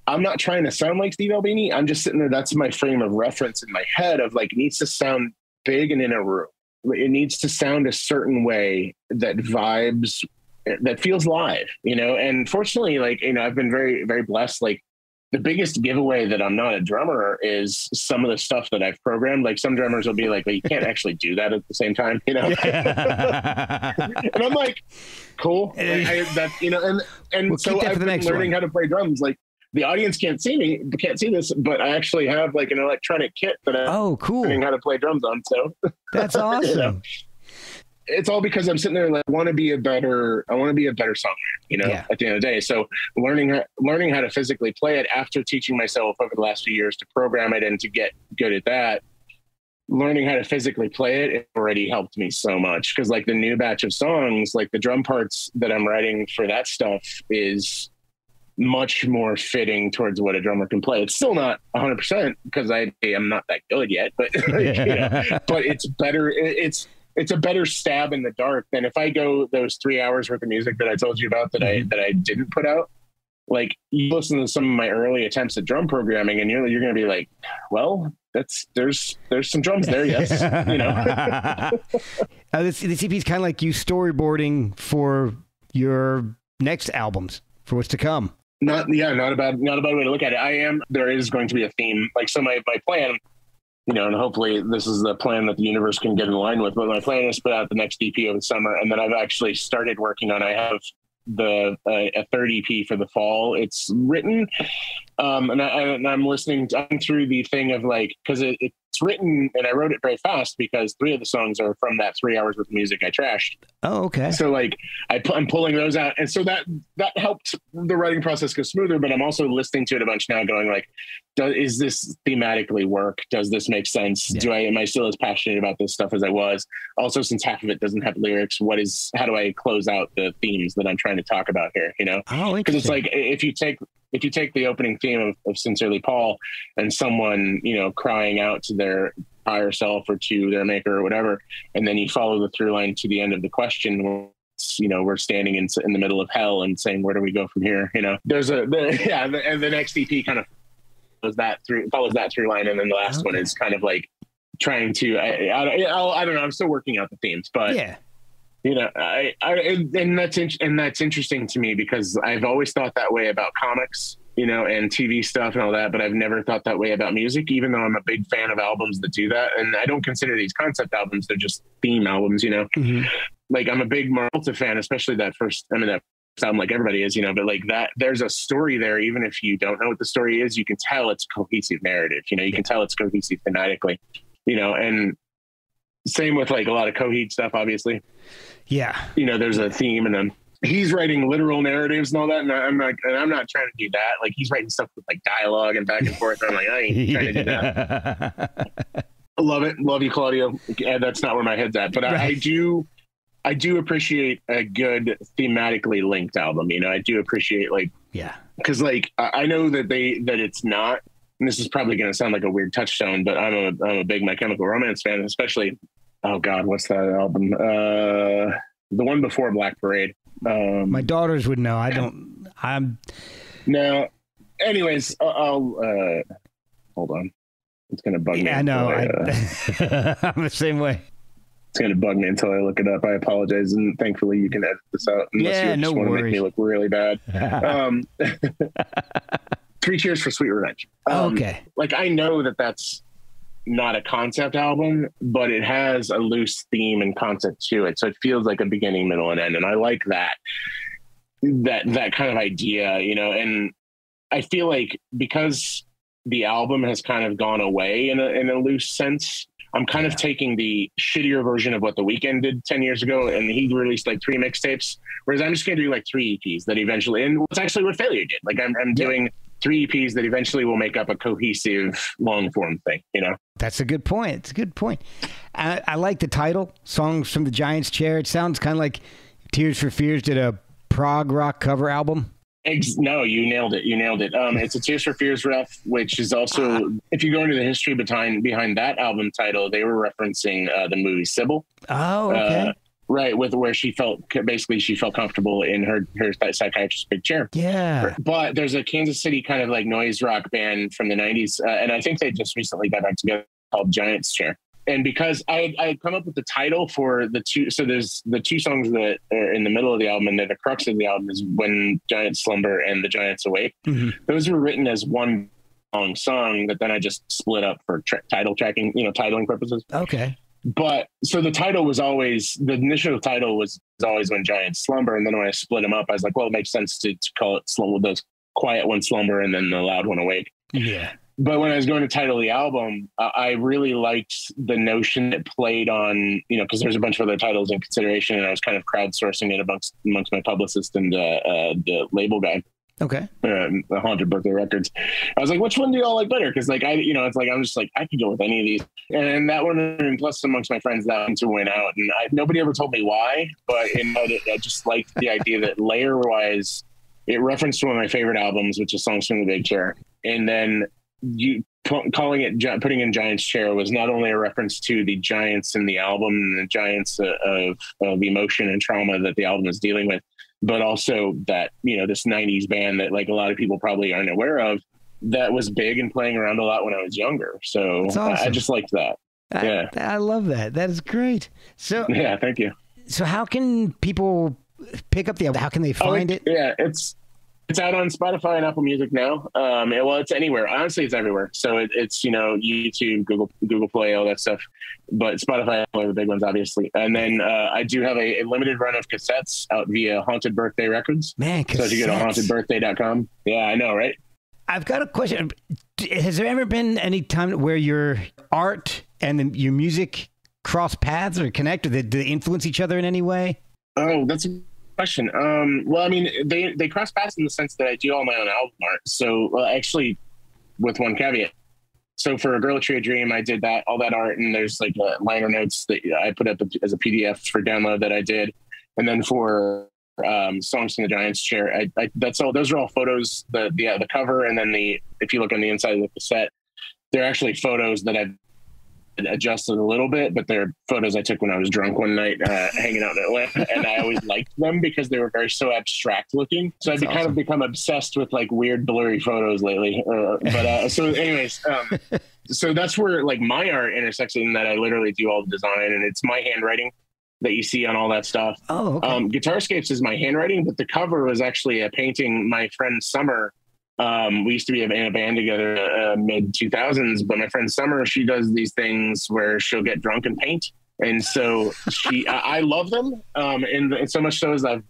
I'm not trying to sound like Steve Albini. I'm just sitting there. That's my frame of reference in my head of like, it needs to sound big and in a room. It needs to sound a certain way that vibes, that feels live, and fortunately, like, I've been very, very blessed. Like the biggest giveaway that I'm not a drummer is some of the stuff that I've programmed. Like some drummers will be like, well, you can't actually do that at the same time, And I'm like, cool. And so I've been learning how to play drums. Like, the audience can't see this, but I actually have like an electronic kit that I'm learning how to play drums on. So that's awesome. It's all because I'm sitting there like, I want to be a better songwriter, at the end of the day. So learning how to physically play it after teaching myself over the last few years to program it and to get good at that, learning how to physically play it already helped me so much. Cause like the new batch of songs, like the drum parts that I'm writing for that stuff is much more fitting towards what a drummer can play. It's still not 100% because I am not that good yet, but but it's better. It's a better stab in the dark than if I go those 3 hours worth of music that I told you about that I didn't put out. Like you listen to some of my early attempts at drum programming, and you're going to be like, well, there's some drums there, yes. This EP is kind of like you storyboarding for your next albums, for what's to come. Not a bad way to look at it. There is going to be a theme. Like, so my plan, and hopefully this is the plan that the universe can get in line with, but my plan is to put out the next EP over the summer. And then I've actually started working on, I have a third EP for the fall. It's written. And I'm listening through the thing of like, cause it's written and I wrote it very fast because 3 of the songs are from that 3 hours worth of music I trashed. Oh, okay. So like I'm pulling those out. And so that helped the writing process go smoother, but I'm also listening to it a bunch now going like, is this thematically work? Does this make sense? Yeah. Am I still as passionate about this stuff as I was? Also, since half of it doesn't have lyrics, how do I close out the themes that I'm trying to talk about here? Oh, because it's like, if you take the opening theme of Sincerely Paul and someone, crying out to their higher self or to their maker or whatever, and then you follow the through line to the end of the question, we're standing in the middle of hell and saying, where do we go from here? There's and the next EP kind of follows that through line. And then the last one is kind of like trying to, I don't know. I'm still working out the themes, but yeah. And that's interesting to me because I've always thought that way about comics you know, and TV stuff and all that, but I've never thought that way about music, even though I'm a big fan of albums that do that. And I don't consider these concept albums, they're just theme albums, you know. Like I'm a big Marlta fan, especially that first, I mean, that album, like everybody is, you know, but like that, there's a story there. Even if you don't know what the story is, you can tell it's cohesive narrative, you know, you can tell it's cohesive thematically, you know, and same with like a lot of Coheed stuff, obviously. Yeah. You know, there's a theme and then he's writing literal narratives and all that. And I'm not trying to do that. Like he's writing stuff with like dialogue and back and forth. And I'm like, I ain't trying to do that. I love it. Love you, Claudio. Yeah, that's not where my head's at, but right. I do appreciate a good thematically linked album. You know, I do appreciate like, yeah, cause like, I know that it's not, and this is probably going to sound like a weird touchstone, but I'm a big My Chemical Romance fan, especially, oh God, what's that album? The one before Black Parade. My daughters would know. No. Anyways, I'll hold on. It's going to bug me. Yeah, I know. I'm the same way. It's going to bug me until I look it up. I apologize. And thankfully you can edit this out. Yeah, no worries. Want to make me look really bad. 3 Cheers for Sweet Revenge. Okay. Like I know that that's not a concept album, but it has a loose theme and concept to it. So it feels like a beginning, middle, and end. And I like that kind of idea, you know, and I feel like because the album has kind of gone away in a loose sense, I'm kind of taking the shittier version of what The Weeknd did 10 years ago. And he released like 3 mixtapes, whereas I'm just going to do like 3 EPs that eventually, and it's actually what Failure did. Like I'm doing 3 EPs that eventually will make up a cohesive long form thing, you know? That's a good point. It's a good point. I like the title, Songs from the Giant's Chair. It sounds kind of like Tears for Fears did a prog rock cover album. No, you nailed it. It's a Tears for Fears ref, which is also, if you go into the history behind that album title, they were referencing the movie Sybil. Oh, okay. Right, with where she felt comfortable in her psychiatrist's big chair. Yeah. But there's a Kansas City kind of like noise rock band from the 90s, and I think they just recently got back together called Giant's Chair. And because I had come up with the title for the two, so there's the 2 songs that are in the middle of the album, and then the crux of the album is When Giants Slumber and The Giants Awake. Mm-hmm. Those were written as one long song that then I just split up for titling purposes. Okay. But so the initial title was always When Giants Slumber. And then when I split them up, I was like, well, it makes sense to call it those quiet one slumber and then the loud one awake. Yeah. But when I was going to title the album, I really liked the notion that played on, you know, because there's a bunch of other titles in consideration, and I was kind of crowdsourcing it amongst my publicist and the label guy. Okay. The Haunted Birthday Records. I was like, which one do y'all like better? Because like it's like I'm just like I could go with any of these, and that one, and plus amongst my friends, that one to win out, and nobody ever told me why, but I just liked the idea that layer wise, it referenced one of my favorite albums, which is Songs from the Big Chair, and then putting in Giant's Chair was not only a reference to the giants in the album and the giants of emotion and trauma that the album is dealing with, but also that, you know, this 90s band that like a lot of people probably aren't aware of that was big and playing around a lot when I was younger. So awesome. I just liked that. I love that. That is great. So yeah, thank you. So how can people pick up the album? How can they find it? Yeah, it's out on Spotify and Apple Music now. Well, it's anywhere. Honestly, it's everywhere. So it's, you know, YouTube, Google Play, all that stuff. But Spotify are the big ones, obviously. And then I do have a limited run of cassettes out via Haunted Birthday Records. Man, cassettes. So if you go to hauntedbirthday.com. Yeah, I know, right? I've got a question. Has there ever been any time where your art and your music cross paths or connect, or do they influence each other in any way? Oh, that's a question. Well, I mean, they cross paths in the sense that I do all my own album art. So actually, with one caveat. So for A Girl a Tree, a Dream, I did all that art, and there's like liner notes that I put up as a PDF for download that I did. And then for Songs from the Giant's Chair, that's all. Those are all photos. The cover, and then if you look on the inside of the cassette, they're actually photos that I've adjusted a little bit, but they're photos I took when I was drunk one night hanging out in Atlanta, and I always liked them because they were so abstract looking. So I've kind of become obsessed with like weird blurry photos lately. So anyways, so that's where like my art intersects in that I literally do all the design, and it's my handwriting that you see on all that stuff. Oh, okay. Guitarscapes is my handwriting, but the cover was actually a painting my friend Summer We used to be in a band together, mid 2000s, but my friend Summer, she does these things where she'll get drunk and paint. And so I love them. And so much so as I've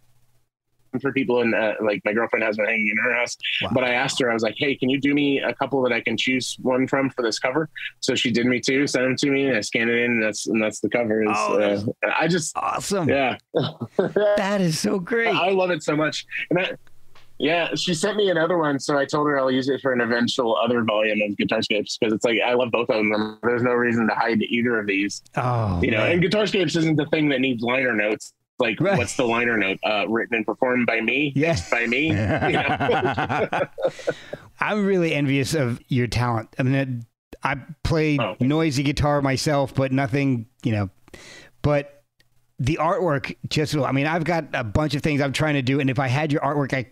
for people, and like my girlfriend has one hanging in her house. Wow. But I asked her, I was like, hey, can you do me a couple that I can choose one from for this cover? So she did me two, sent them to me, and I scanned it in, and that's the cover. I just awesome. Yeah. That is so great. I love it so much. And yeah, she sent me another one, so I told her I'll use it for an eventual other volume of Guitarscapes, because it's like I love both of them. There's no reason to hide either of these. Oh, you know, man. And Guitarscapes isn't the thing that needs liner notes. Like, right. What's the liner note? Written and performed by me? Yes. By me? You know? I'm really envious of your talent. I mean, I play noisy guitar myself, but nothing, you know, but the artwork just, I mean, I've got a bunch of things I'm trying to do. And if I had your artwork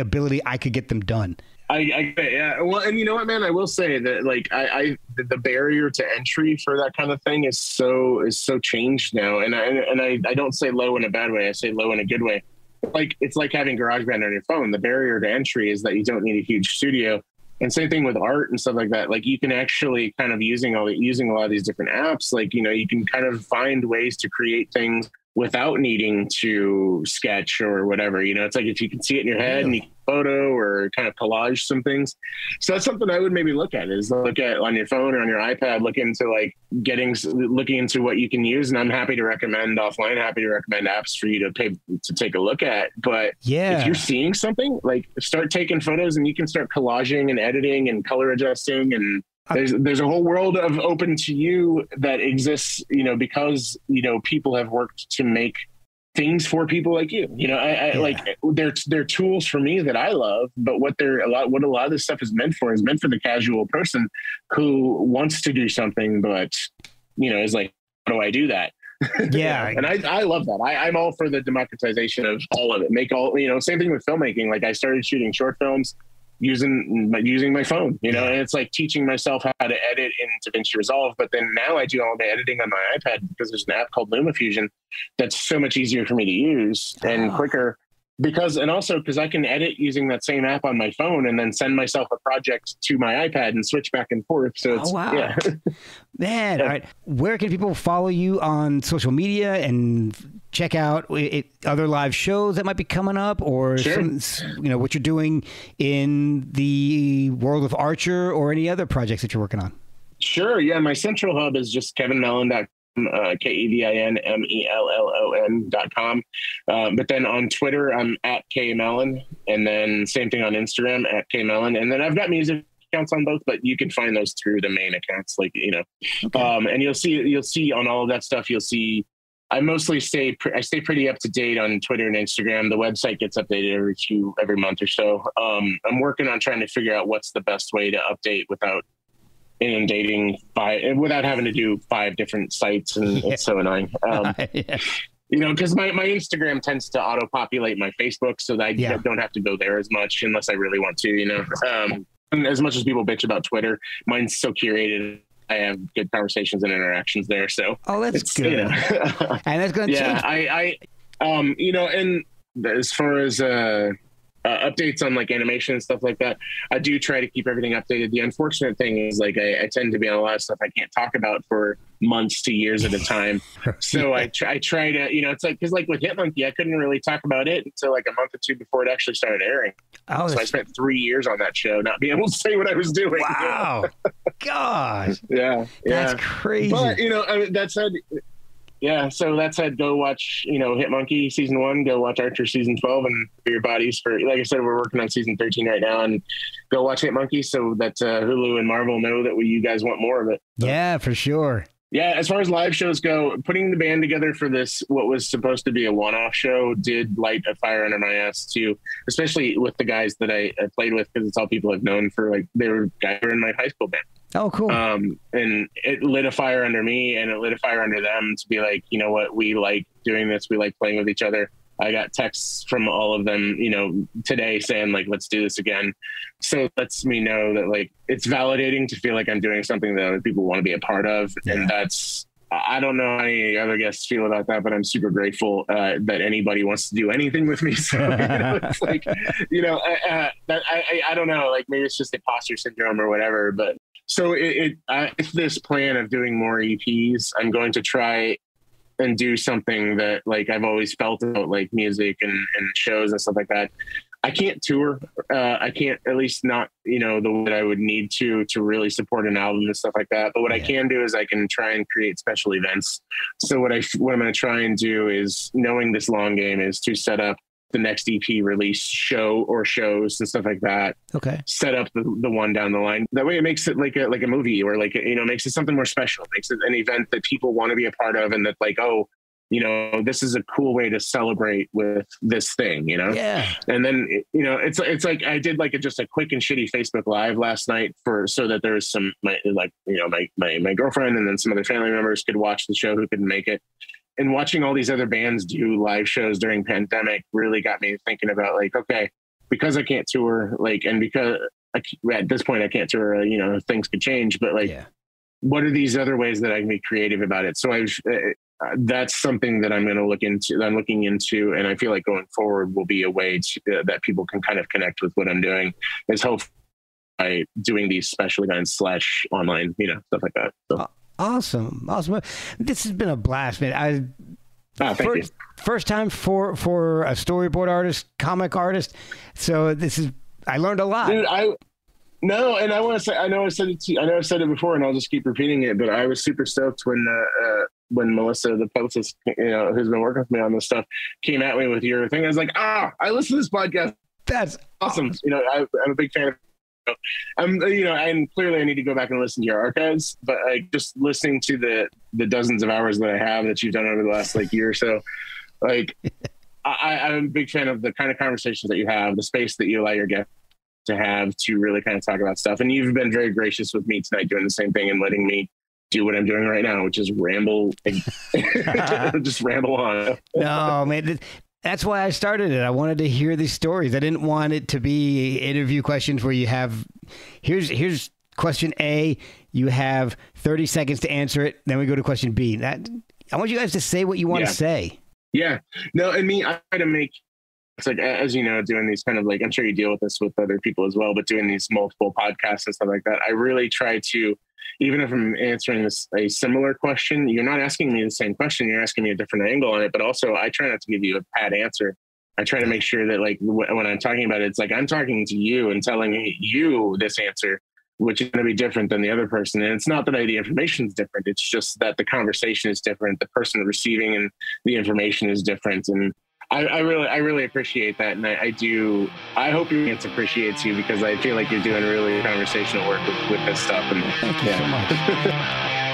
ability, I could get them done. Yeah. Well, and you know what, man, I will say that like the barrier to entry for that kind of thing is so changed now. And I don't say low in a bad way. I say low in a good way. Like, it's like having GarageBand on your phone. The barrier to entry is that you don't need a huge studio. And same thing with art and stuff like that. Like, you can actually kind of using a lot of these different apps, like, you know, you can kind of find ways to create things without needing to sketch or whatever. You know, it's like if you can see it in your head and you can photo or kind of collage some things. So that's something I would maybe look at, is look at on your phone or on your iPad, look into like looking into what you can use. And I'm happy to recommend offline, happy to recommend apps for you to take a look at. But if you're seeing something, like, start taking photos, and you can start collaging and editing and color adjusting, and there's a whole world of open to you that exists, you know, because, you know, people have worked to make things for people like you. You know, I like, they're tools for me that I love, but what a lot of this stuff is meant for the casual person who wants to do something, but, you know, is like, how do I do that? Yeah. And I love that. I'm all for the democratization of all of it. You know, same thing with filmmaking. Like, I started shooting short films using my phone, you know, and it's like teaching myself how to edit in DaVinci Resolve. But then now I do all my editing on my iPad, because there's an app called LumaFusion that's so much easier for me to use and quicker. Because I can edit using that same app on my phone and then send myself a project to my iPad and switch back and forth. So it's, man. All right. Where can people follow you on social media and check out other live shows that might be coming up, or what you're doing in the world of Archer, or any other projects that you're working on? Sure. Yeah. My central hub is just kevinmellon.com. KEVINMELLON.com. But then on Twitter, I'm at KMellon, and then same thing on Instagram at KMellon. And then I've got music accounts on both, but you can find those through the main accounts, like, you know. Okay. And you'll see on all of that stuff, you'll see I mostly stay pretty up to date on Twitter and Instagram. The website gets updated every month or so. I'm working on trying to figure out what's the best way to update without inundating without having to do 5 different sites, and it's so annoying. You know, because my Instagram tends to auto-populate my Facebook, so that I don't have to go there as much unless I really want to, you know. And as much as people bitch about Twitter, mine's so curated. I have good conversations and interactions there. So that's good. You know, and that's going to change. I you know, and as far as updates on like animation and stuff like that, I do try to keep everything updated. The unfortunate thing is, like, I tend to be on a lot of stuff I can't talk about for months to years at a time. So I try to, you know, it's like, because like with Hitmonkey, I couldn't really talk about it until like a month or two before it actually started airing. So I spent 3 years on that show not being able to say what I was doing. Wow. Gosh. Yeah. That's crazy. But, you know, I mean, that said, so that said, go watch, you know, Hitmonkey season 1, go watch Archer season 12, and for your bodies for, like I said, we're working on season 13 right now, and go watch Hitmonkey so that Hulu and Marvel know that you guys want more of it. Yeah, for sure. Yeah, as far as live shows go, putting the band together for this, what was supposed to be a one-off show, did light a fire under my ass too, especially with the guys that I played with, because it's all people I've known for, like, they were guys who were in my high school band. Oh, cool. And it lit a fire under me, and it lit a fire under them to be like, you know what, we like doing this. We like playing with each other. I got texts from all of them, you know, today saying like, let's do this again. So it lets me know that, like, it's validating to feel like I'm doing something that other people want to be a part of. Yeah. And that's I don't know how any other guests feel about that, but I'm super grateful that anybody wants to do anything with me. So it's like, that I don't know, like maybe it's just imposter syndrome or whatever. But so it's this plan of doing more EPs. I'm going to try and do something that like I've always felt about like music and shows and stuff like that. I can't tour. I can't, at least not, the way that I would need to really support an album and stuff like that. But what I can do is I can try and create special events. So what I'm going to try and do is, knowing this long game, is to set up the next EP release show or shows and stuff like that. Okay. Set up the one down the line. That way it makes it like a movie, or like, makes it something more special. It makes it an event that people want to be a part of, and that like, oh, this is a cool way to celebrate with this thing, Yeah. And then, it's like I did like just a quick and shitty Facebook Live last night so that there was some, my girlfriend and then some other family members could watch the show who couldn't make it. And watching all these other bands do live shows during pandemic really got me thinking about like, okay, because I can't tour, like, and because at this point I can't tour, things could change, but like, what are these other ways that I can be creative about it? So that's something that I'm going to look into, that I'm looking into. And I feel like going forward will be a way that people can kind of connect with what I'm doing, is hopefully by doing these special events / online, stuff like that. So. Awesome. This has been a blast, man. First time for a storyboard artist, comic artist. So I learned a lot. Dude, and I want to say, I know I've said it before, and I'll just keep repeating it, but I was super stoked when Melissa, the publicist, who's been working with me on this stuff, came at me with your thing. I was like, I listen to this podcast. That's awesome. I'm a big fan of it. And clearly I need to go back and listen to your archives, but just listening to the dozens of hours that I have that you've done over the last like year or so, like I'm a big fan of the kind of conversations that you have, the space that you allow your guests to have to really kind of talk about stuff. And you've been very gracious with me tonight doing the same thing and letting me do what I'm doing right now, which is ramble, just ramble on. No, man, that's why I started it. I wanted to hear these stories. I didn't want it to be interview questions where you have, here's question A, you have 30 seconds to answer it. Then we go to question B. I want you guys to say what you want to say. Yeah. No, and me, I try to make, it's like, as you know, doing these kind of like, I'm sure you deal with this with other people as well, but doing these multiple podcasts and stuff like that, I really try to, even if I'm answering a similar question, you're not asking me the same question, you're asking me a different angle on it, but also I try not to give you a pat answer. I try to make sure that like when I'm talking about it, it's like I'm talking to you and telling you this answer, which is going to be different than the other person. And it's not that the information is different. It's just that the conversation is different. The person receiving and the information is different. And I really appreciate that. And I hope your audience appreciates you, because I feel like you're doing really conversational work with this stuff. And thank you so much.